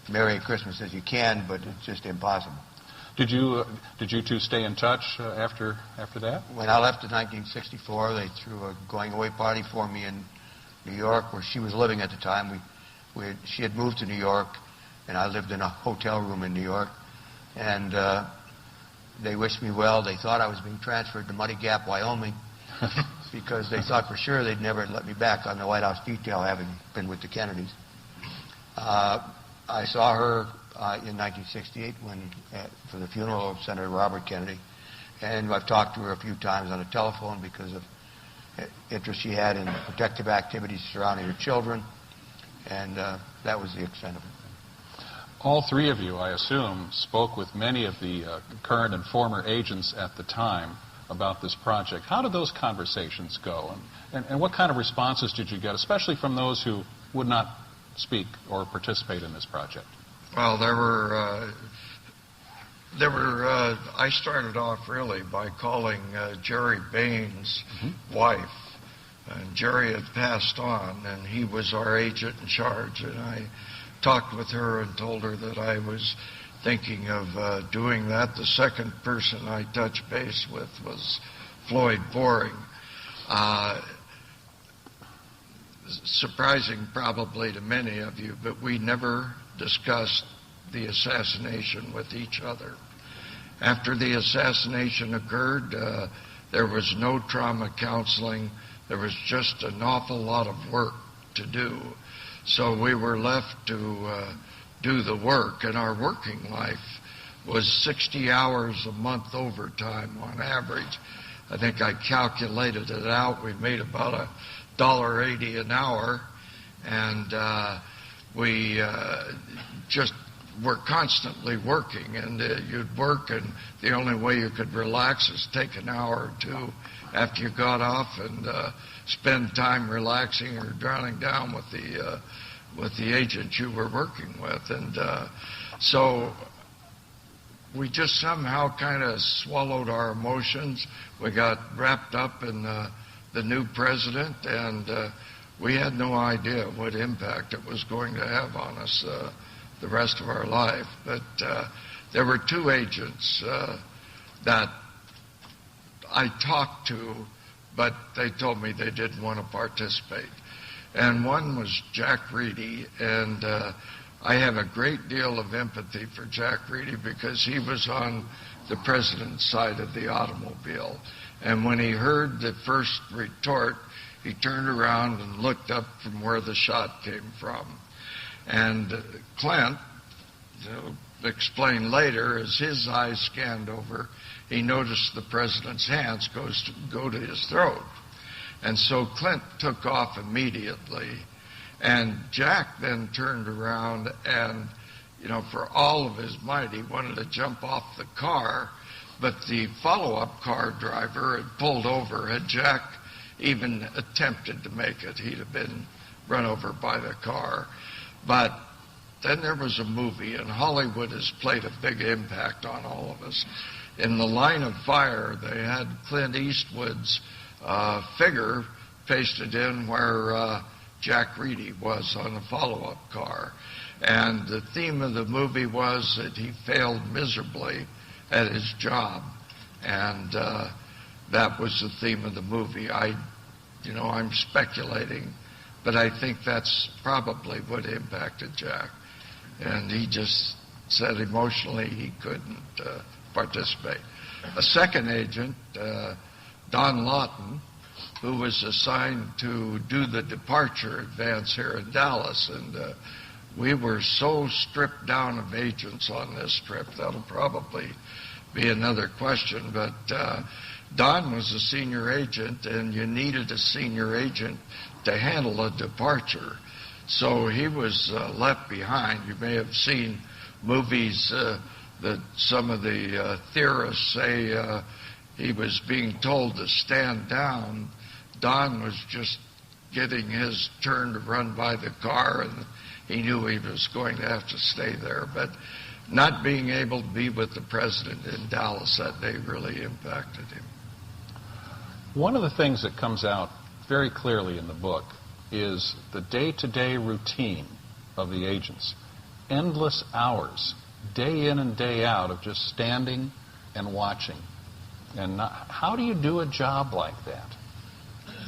D: merry a Christmas as you can, but it's just impossible.
H: Did you two stay in touch after that?
D: When I left in 1964, they threw a going-away party for me in New York, where she was living at the time. She had moved to New York, and I lived in a hotel room in New York. And they wished me well. They thought I was being transferred to Muddy Gap, Wyoming, because they thought for sure they'd never let me back on the White House detail, having been with the Kennedys. I saw her in 1968 for the funeral of Senator Robert Kennedy, and I've talked to her a few times on the telephone because of interest she had in protective activities surrounding her children, and that was the extent of it.
H: All 3 of you, I assume, spoke with many of the current and former agents at the time about this project. How did those conversations go, and what kind of responses did you get, especially from those who would not speak or participate in this project?
F: Well, I started off really by calling Jerry Bain's wife. And Jerry had passed on, and he was our agent in charge. And I talked with her and told her that I was thinking of doing that. The second person I touched base with was Floyd Boring. Surprising probably to many of you, but we never discussed the assassination with each other. After the assassination occurred, there was no trauma counseling. There was just an awful lot of work to do. So we were left to do the work, and our working life was 60 hours a month overtime on average. I think I calculated it out. We made about $1.80 an hour, and we just were constantly working, and you'd work, and the only way you could relax is take an hour or 2 after you got off and spend time relaxing or drowning down with with the agent you were working with. And so we just somehow kind of swallowed our emotions. We got wrapped up in the new president, and we had no idea what impact it was going to have on us the rest of our life. But there were two agents that I talked to, but they told me they didn't want to participate. And one was Jack Reedy, and I have a great deal of empathy for Jack Reedy because he was on the president's side of the automobile. And when he heard the first retort, he turned around and looked up from where the shot came from. And Clint, explained later, as his eyes scanned over, he noticed the president's hands go to his throat. And so Clint took off immediately. And Jack then turned around and, for all of his might, he wanted to jump off the car. But the follow-up car driver had pulled over. Had Jack even attempted to make it, he'd have been run over by the car. But then there was a movie, and Hollywood has played a big impact on all of us. In The Line of Fire, they had Clint Eastwood's figure pasted in where Jack Reedy was on the follow-up car. And the theme of the movie was that he failed miserably at his job. And that was the theme of the movie. I'm speculating, but I think that's probably what impacted Jack. And he just said emotionally he couldn't participate. A second agent, Don Lawton, who was assigned to do the departure advance here in Dallas, and we were so stripped down of agents on this trip, that'll probably be another question, but Don was a senior agent, and you needed a senior agent to handle a departure. So he was left behind. You may have seen movies that some of the theorists say he was being told to stand down. Don was just getting his turn to run by the car, and he knew he was going to have to stay there. But not being able to be with the president in Dallas that day really impacted him.
H: One of the things that comes out very clearly in the book is the day-to-day routine of the agents. Endless hours, day in and day out, of just standing and watching. And how do you do a job like that?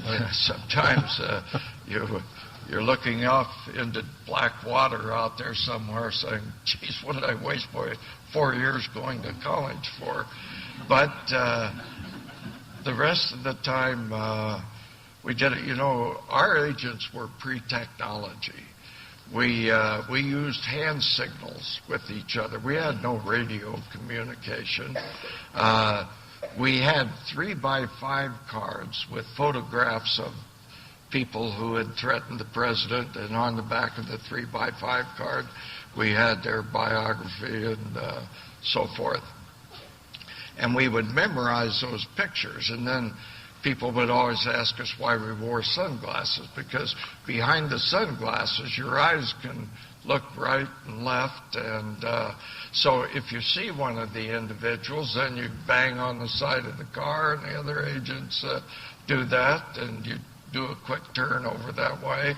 F: Well, sometimes you're looking off into black water out there somewhere saying, geez, what did I waste 4 years going to college for? But the rest of the time, we did it. Our agents were pre-technology. We used hand signals with each other. We had no radio communication. We had 3x5 cards with photographs of people who had threatened the president, and on the back of the 3x5 card, we had their biography and so forth. And we would memorize those pictures, and then people would always ask us why we wore sunglasses, because behind the sunglasses, your eyes can look right and left, and so if you see one of the individuals, then you bang on the side of the car, and the other agents do that, and you do a quick turn over that way.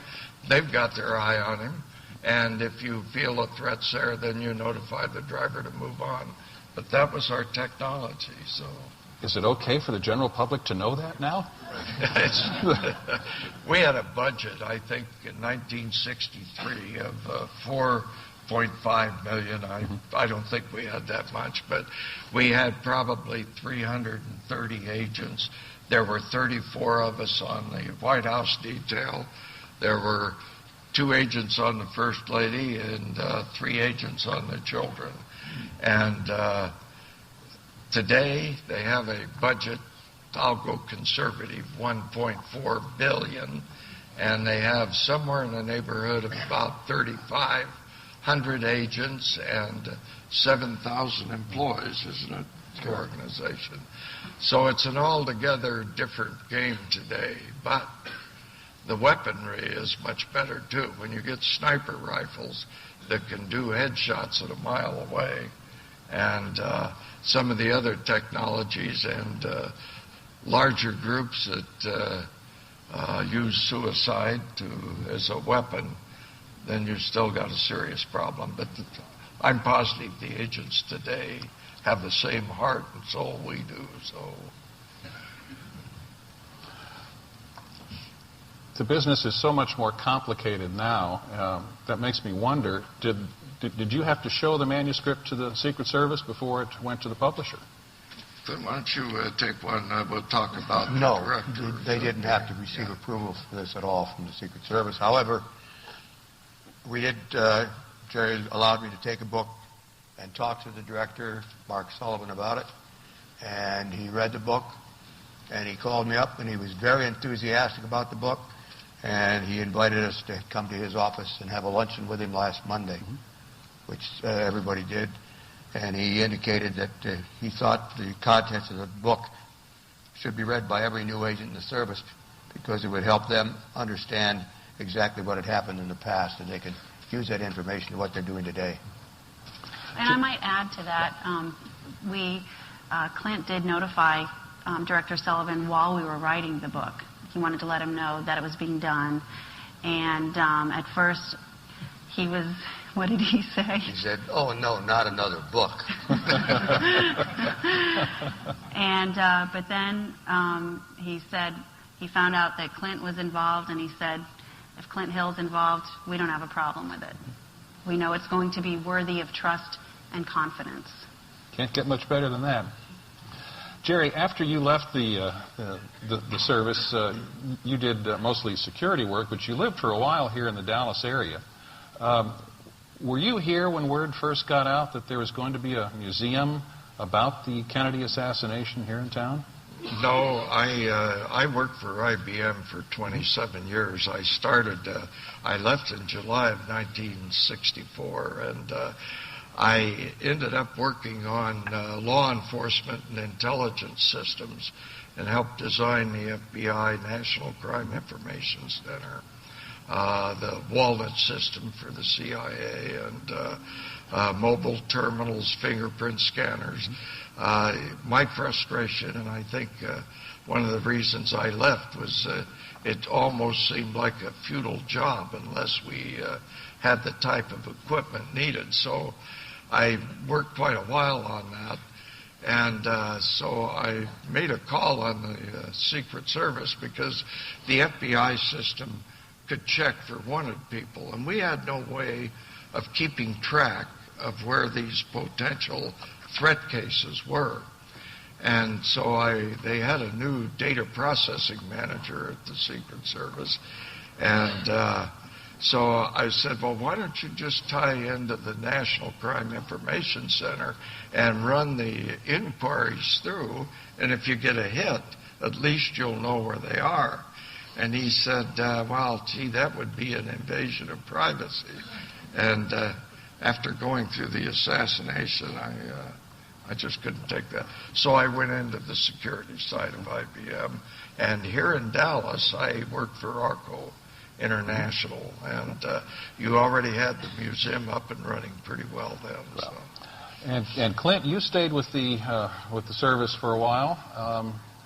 F: They've got their eye on him, and if you feel a threat's there, then you notify the driver to move on. But that was our technology, so...
H: Is it okay for the general public to know that now?
F: We had a budget, I think, in 1963 of $4.5 million. I don't think we had that much, but we had probably 330 agents. There were 34 of us on the White House detail. There were 2 agents on the First Lady and 3 agents on the children. And today they have a budget, I'll go conservative, $1.4 billion, and they have somewhere in the neighborhood of about 3,500 agents and 7,000 employees, isn't it, the organization? So it's an altogether different game today, but the weaponry is much better too. When you get sniper rifles that can do headshots at a mile away, and some of the other technologies and larger groups that use suicide as a weapon, then you've still got a serious problem. But I'm positive the agents today have the same heart and soul we do. So
H: the business is so much more complicated now. That makes me wonder, did you have to show the manuscript to the Secret Service before it went to the publisher?
F: Then why don't you take one? We'll talk about the
D: No,
F: director.
D: they didn't have to receive approval for this at all from the Secret Service. However, we did, Jerry allowed me to take a book and talk to the director, Mark Sullivan, about it. And he read the book, and he called me up, and he was very enthusiastic about the book. And he invited us to come to his office and have a luncheon with him last Monday, which everybody did. And he indicated that he thought the contents of the book should be read by every new agent in the service because it would help them understand exactly what had happened in the past, and they could use that information in what they're doing today.
I: And I might add to that, Clint did notify Director Sullivan while we were writing the book. He wanted to let him know that it was being done. And at first, he was, what did he say?
D: He said, "Oh, no, not another book."
I: And but then he said he found out that Clint was involved, and he said, if Clint Hill's involved, we don't have a problem with it. We know it's going to be worthy of trust and confidence.
H: Can't get much better than that. Jerry, after you left the service, you did mostly security work, but you lived for a while here in the Dallas area. Were you here when word first got out that there was going to be a museum about the Kennedy assassination here in town?
F: No, I worked for IBM for 27 years. I left in July of 1964, and I ended up working on law enforcement and intelligence systems and helped design the FBI National Crime Information Center, the Walnut system for the CIA, and mobile terminals, fingerprint scanners. My frustration, and I think one of the reasons I left, was it almost seemed like a futile job unless we had the type of equipment needed. So I worked quite a while on that, and so I made a call on the Secret Service because the FBI system could check for wanted people, and we had no way of keeping track of where these potential threat cases were. And so they had a new data processing manager at the Secret Service, and so I said, well, why don't you just tie into the National Crime Information Center and run the inquiries through, and if you get a hit, at least you'll know where they are. And he said, well, gee, that would be an invasion of privacy. And after going through the assassination, I just couldn't take that. So I went into the security side of IBM. And here in Dallas, I worked for ARCO International, and you already had the museum up and running pretty well then. So.
H: And Clint, you stayed with the service for a while,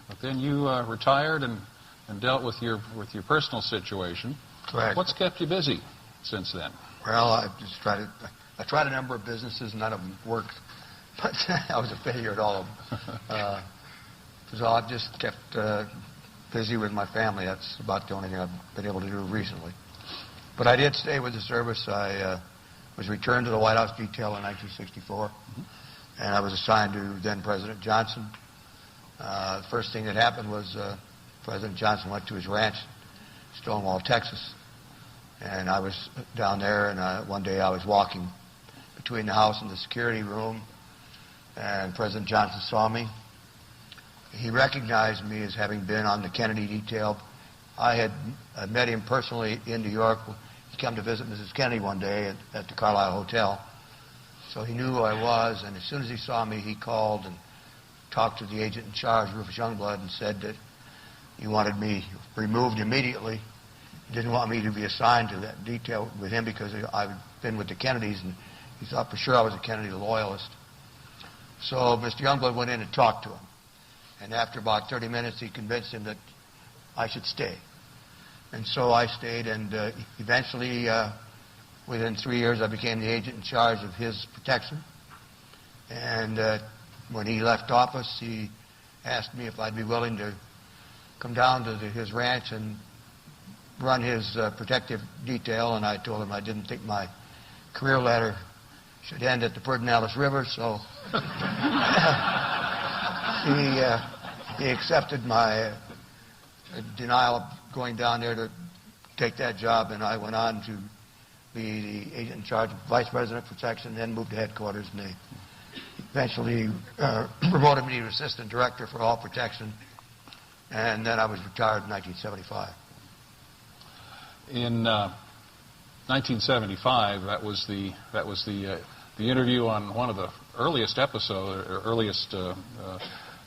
H: but then you retired and dealt with your personal situation.
D: Correct.
H: What's kept you busy since then?
D: Well, I tried a number of businesses, none of them worked, but I was a failure at all of them. So I've just kept busy with my family. That's about the only thing I've been able to do recently. But I did stay with the service. I was returned to the White House detail in 1964, and I was assigned to then President Johnson. The first thing that happened was President Johnson went to his ranch, Stonewall, Texas, and I was down there, and one day I was walking between the house and the security room, and President Johnson saw me. He recognized me as having been on the Kennedy detail. I had met him personally in New York. He came to visit Mrs. Kennedy one day at the Carlisle Hotel. So he knew who I was, and as soon as he saw me, he called and talked to the agent in charge, Rufus Youngblood, and said that he wanted me removed immediately didn't want me to be assigned to that detail with him because I've been with the Kennedys, and he thought for sure I was a Kennedy loyalist. So Mr. Youngblood went in and talked to him. And after about 30 minutes, he convinced him that I should stay. And so I stayed, and eventually, within 3 years, I became the agent in charge of his protection. And when he left office, he asked me if I'd be willing to come down to his ranch and run his protective detail, and I told him I didn't think my career ladder should end at the Pedernales River, so he accepted my denial of going down there to take that job, and I went on to be the agent in charge of Vice President of Protection, then moved to headquarters, and they eventually promoted me to Assistant Director for All Protection, and then I was retired in 1975.
H: In 1975, that was the interview on one of the earliest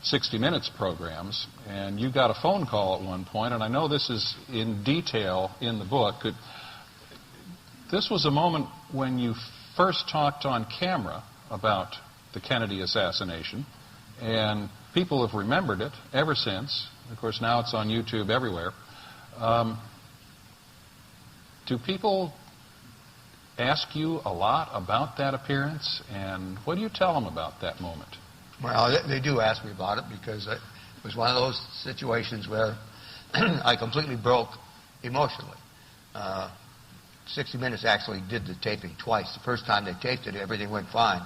H: 60 Minutes programs, and you got a phone call at one point, and I know this is in detail in the book. This was a moment when you first talked on camera about the Kennedy assassination, and people have remembered it ever since. Of course, now it's on YouTube everywhere. Do people ask you a lot about that appearance, and what do you tell them about that moment?
D: Well, they do ask me about it because it was one of those situations where I completely broke emotionally. 60 Minutes actually did the taping twice. The first time they taped it, everything went fine.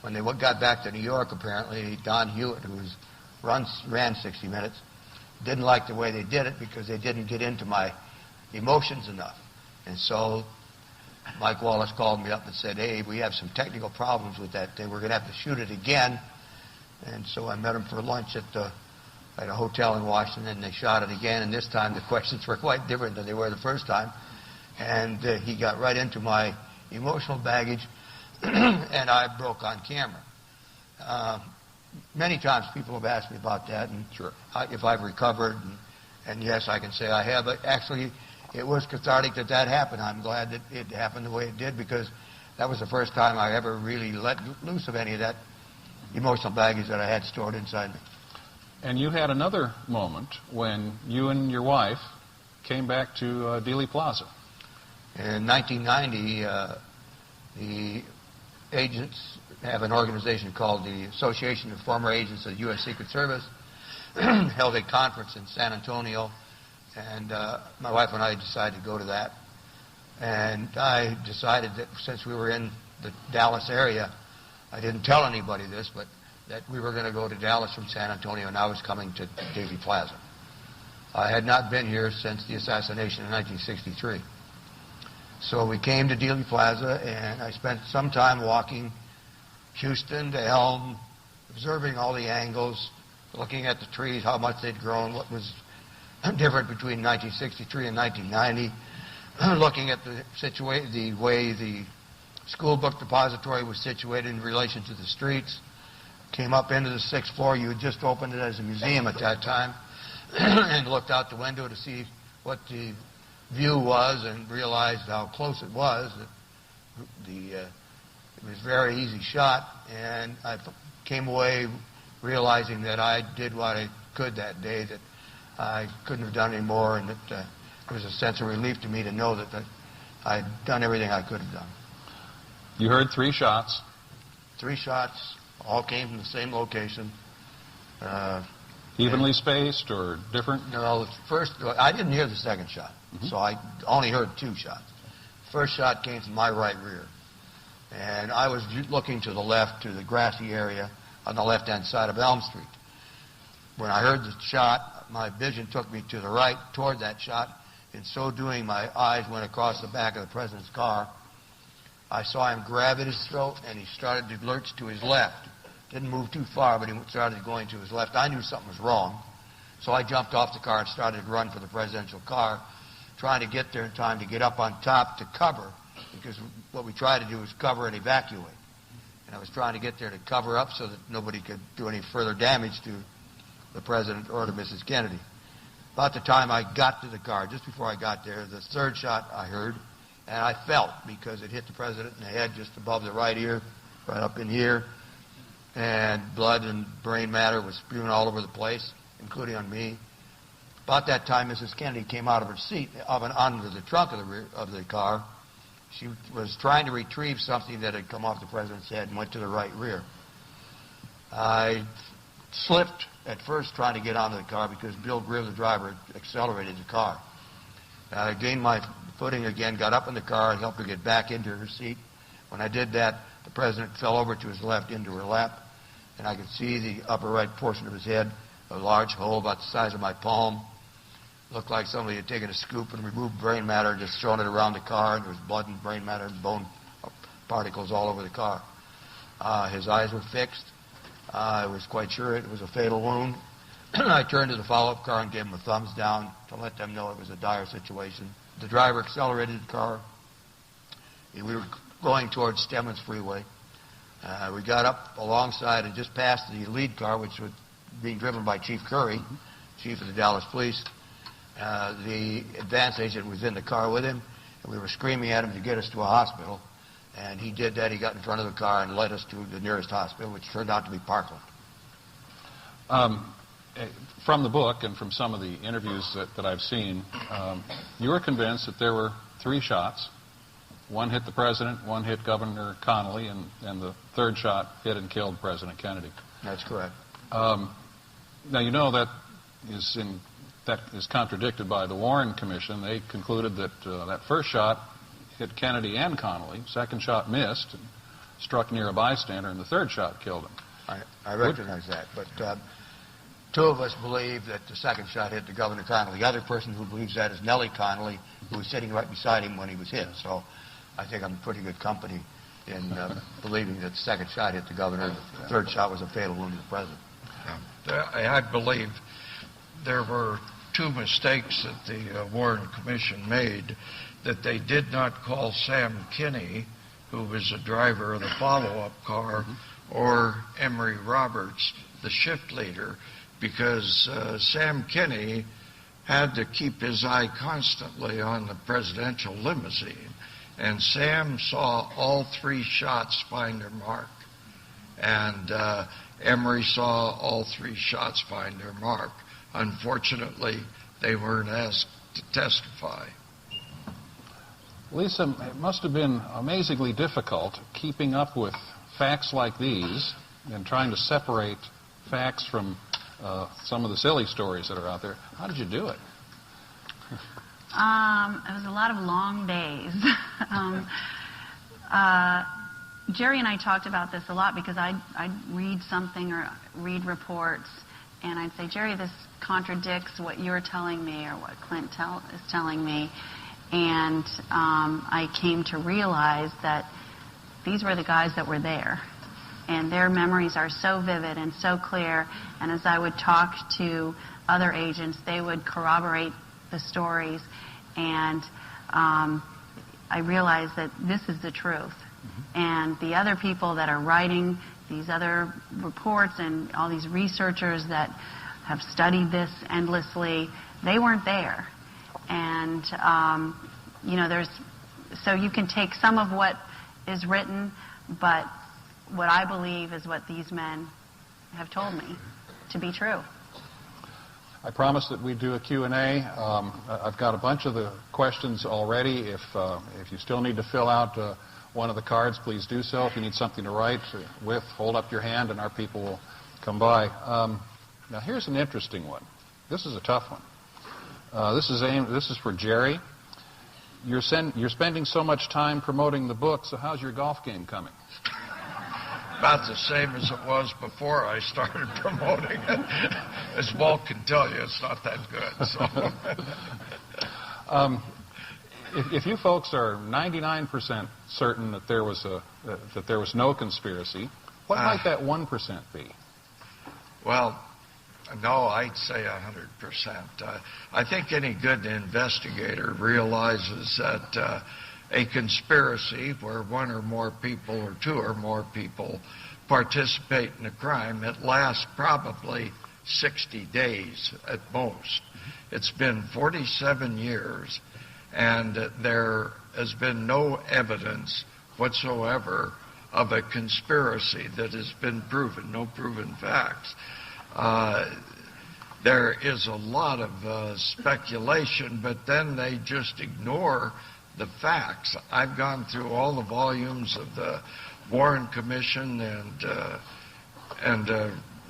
D: When they got back to New York, apparently, Don Hewitt, who ran 60 Minutes, didn't like the way they did it because they didn't get into my emotions enough. And so Mike Wallace called me up and said, hey, we have some technical problems with that thing. We're going to have to shoot it again. And so I met him for lunch at a hotel in Washington, and they shot it again. And this time the questions were quite different than they were the first time. And he got right into my emotional baggage, and I broke on camera. Many times people have asked me about that, and
H: sure,
D: if I've recovered. And yes, I can say I have. But actually, it was cathartic that happened. I'm glad that it happened the way it did, because that was the first time I ever really let loose of any of that emotional baggage that I had stored inside me.
H: And you had another moment when you and your wife came back to Dealey Plaza.
D: In 1990, the agents have an organization called the Association of Former Agents of the U.S. Secret Service, held a conference in San Antonio, and my wife and I decided to go to that. And I decided that since we were in the Dallas area, I didn't tell anybody this, but that we were going to go to Dallas from San Antonio, and I was coming to Dealey Plaza. I had not been here since the assassination in 1963. So we came to Dealey Plaza, and I spent some time walking Houston to Elm, observing all the angles, looking at the trees, how much they'd grown, what was different between 1963 and 1990, looking at the way the school book depository was situated in relation to the streets. Came up into the 6th floor. You had just opened it as a museum at that time, and looked out the window to see what the view was, and realized how close it was. It was a very easy shot, and I came away realizing that I did what I could that day, that I couldn't have done any more, and that it was a sense of relief to me to know that I'd done everything I could have done.
H: You heard 3 shots.
D: 3 shots, all came from the same location.
H: Evenly spaced or different?
D: No, I didn't hear the second shot, so I only heard 2 shots. The first shot came from my right rear, and I was looking to the left, to the grassy area on the left-hand side of Elm Street. When I heard the shot, my vision took me to the right toward that shot. In so doing, my eyes went across the back of the president's car. I saw him grab at his throat, and he started to lurch to his left. Didn't move too far, but he started going to his left. I knew something was wrong, so I jumped off the car and started to run for the presidential car, trying to get there in time to get up on top to cover, because what we try to do is cover and evacuate. And I was trying to get there to cover up so that nobody could do any further damage to the president or to Mrs. Kennedy. About the time I got to the car, just before I got there, the third shot I heard, and I felt because it hit the president in the head just above the right ear, right up in here, and blood and brain matter was spewing all over the place, including on me. About that time, Mrs. Kennedy came out of her seat, onto the trunk of the car. She was trying to retrieve something that had come off the president's head and went to the right rear. I slipped at first trying to get onto the car because Bill Greer, the driver, accelerated the car. I gained my footing again, got up in the car, and helped her get back into her seat. When I did that, the president fell over to his left into her lap, and I could see the upper right portion of his head, a large hole about the size of my palm. Looked like somebody had taken a scoop and removed brain matter and just thrown it around the car, and there was blood and brain matter and bone particles all over the car. His eyes were fixed. I was quite sure it was a fatal wound. I turned to the follow-up car and gave him a thumbs down to let them know it was a dire situation. The driver accelerated the car. We were going towards Stemmons Freeway. We got up alongside and just passed the lead car, which was being driven by Chief Curry, chief of the Dallas Police. The advance agent was in the car with him, and we were screaming at him to get us to a hospital. And he did that. He got in front of the car and led us to the nearest hospital, which turned out to be Parkland.
H: From the book and from some of the interviews that I've seen, you were convinced that there were 3 shots. One hit the president, one hit Governor Connolly, and the third shot hit and killed President Kennedy.
D: That's correct.
H: Now, you know that is contradicted by the Warren Commission. They concluded that that first shot hit Kennedy and Connolly. Second shot missed and struck near a bystander, and the third shot killed him.
D: I recognize that, but 2 of us believe that the second shot hit the Governor Connolly. The other person who believes that is Nellie Connolly, who was sitting right beside him when he was hit. So I think I'm in pretty good company in believing that the second shot hit the governor. The third shot was a fatal wound to the president.
F: I believe there were 2 mistakes that the Warren Commission made, that they did not call Sam Kinney, who was the driver of the follow-up car, or Emory Roberts, the shift leader, because Sam Kinney had to keep his eye constantly on the presidential limousine. And Sam saw all 3 shots find their mark. And Emory saw all 3 shots find their mark. Unfortunately, they weren't asked to testify.
H: Lisa, it must have been amazingly difficult keeping up with facts like these and trying to separate facts from some of the silly stories that are out there. How did you do it?
I: It was a lot of long days. Jerry and I talked about this a lot because I'd read something or read reports, and I'd say, Jerry, this contradicts what you're telling me or what Clint is telling me. And I came to realize that these were the guys that were there. And their memories are so vivid and so clear. And as I would talk to other agents, they would corroborate the stories. And I realized that this is the truth. And the other people that are writing these other reports and all these researchers that have studied this endlessly, they weren't there. And, so you can take some of what is written, but what I believe is what these men have told me to be true.
H: I promised that we'd do a Q&A. I've got a bunch of the questions already. If you still need to fill out one of the cards, please do so. If you need something to write with, hold up your hand and our people will come by. Now here's an interesting one. This is a tough one. This is for Jerry. You're spending so much time promoting the book, so how's your golf game coming?
F: About the same as it was before I started promoting it. As Walt can tell you, it's not that good. So.
H: If you folks are 99% certain that there was no conspiracy, what might that 1% be?
F: Well, no, I'd say 100%. I think any good investigator realizes that a conspiracy where 1 or more people or 2 or more people participate in a crime, it lasts probably 60 days at most. It's been 47 years, and there has been no evidence whatsoever of a conspiracy that has been proven, no proven facts. There is a lot of speculation, but then they just ignore the facts. I've gone through all the volumes of the Warren Commission and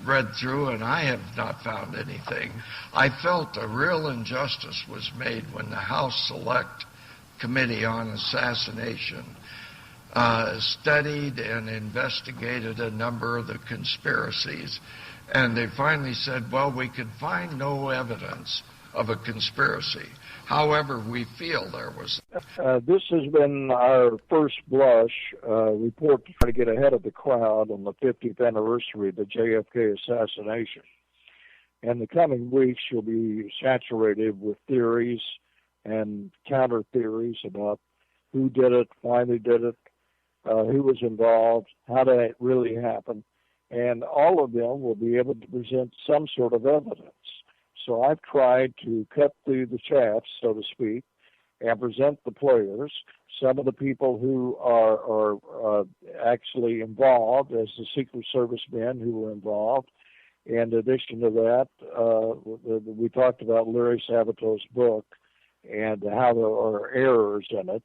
F: read through, and I have not found anything. I felt a real injustice was made when the House Select Committee on Assassination studied and investigated a number of the conspiracies, and they finally said, well, we could find no evidence of a conspiracy. However, we feel there was.
B: This has been our first blush report to try to get ahead of the crowd on the 50th anniversary of the JFK assassination. In the coming weeks, you'll be saturated with theories and counter theories about who did it, why they did it, who was involved, how did it really happen, and all of them will be able to present some sort of evidence. So I've tried to cut through the chaff, so to speak, and present the players, some of the people who are actually involved as the Secret Service men who were involved. In addition to that, we talked about Larry Sabato's book and how there are errors in it,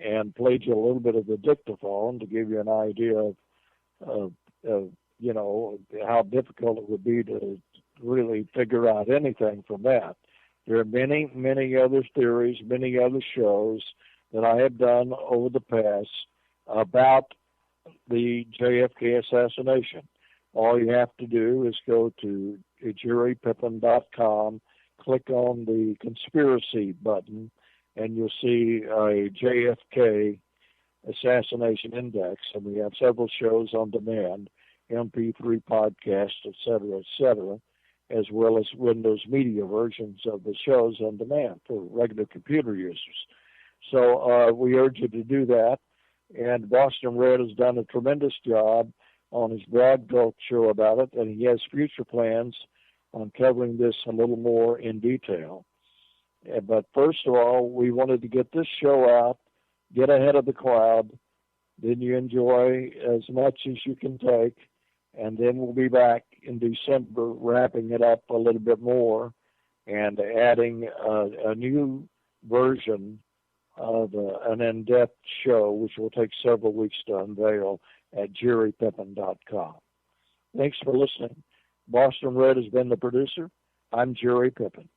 B: and played you a little bit of the dictaphone to give you an idea of you know, how difficult it would be to really figure out anything from that. There are many, many other theories, many other shows that I have done over the past about the JFK assassination. All you have to do is go to jerrypippin.com, click on the conspiracy button, and you'll see a JFK assassination index. And we have several shows on demand, MP3 podcasts, et cetera, as well as Windows Media versions of the shows on demand for regular computer users. So we urge you to do that. And Boston Red has done a tremendous job on his Broad Gulch show about it, and he has future plans on covering this a little more in detail. But first of all, we wanted to get this show out, get ahead of the crowd, then you enjoy as much as you can take, and then we'll be back in December wrapping it up a little bit more and adding a new version of an in-depth show, which will take several weeks to unveil at jerrypippin.com. Thanks for listening. Boston Red has been the producer. I'm Jerry Pippin.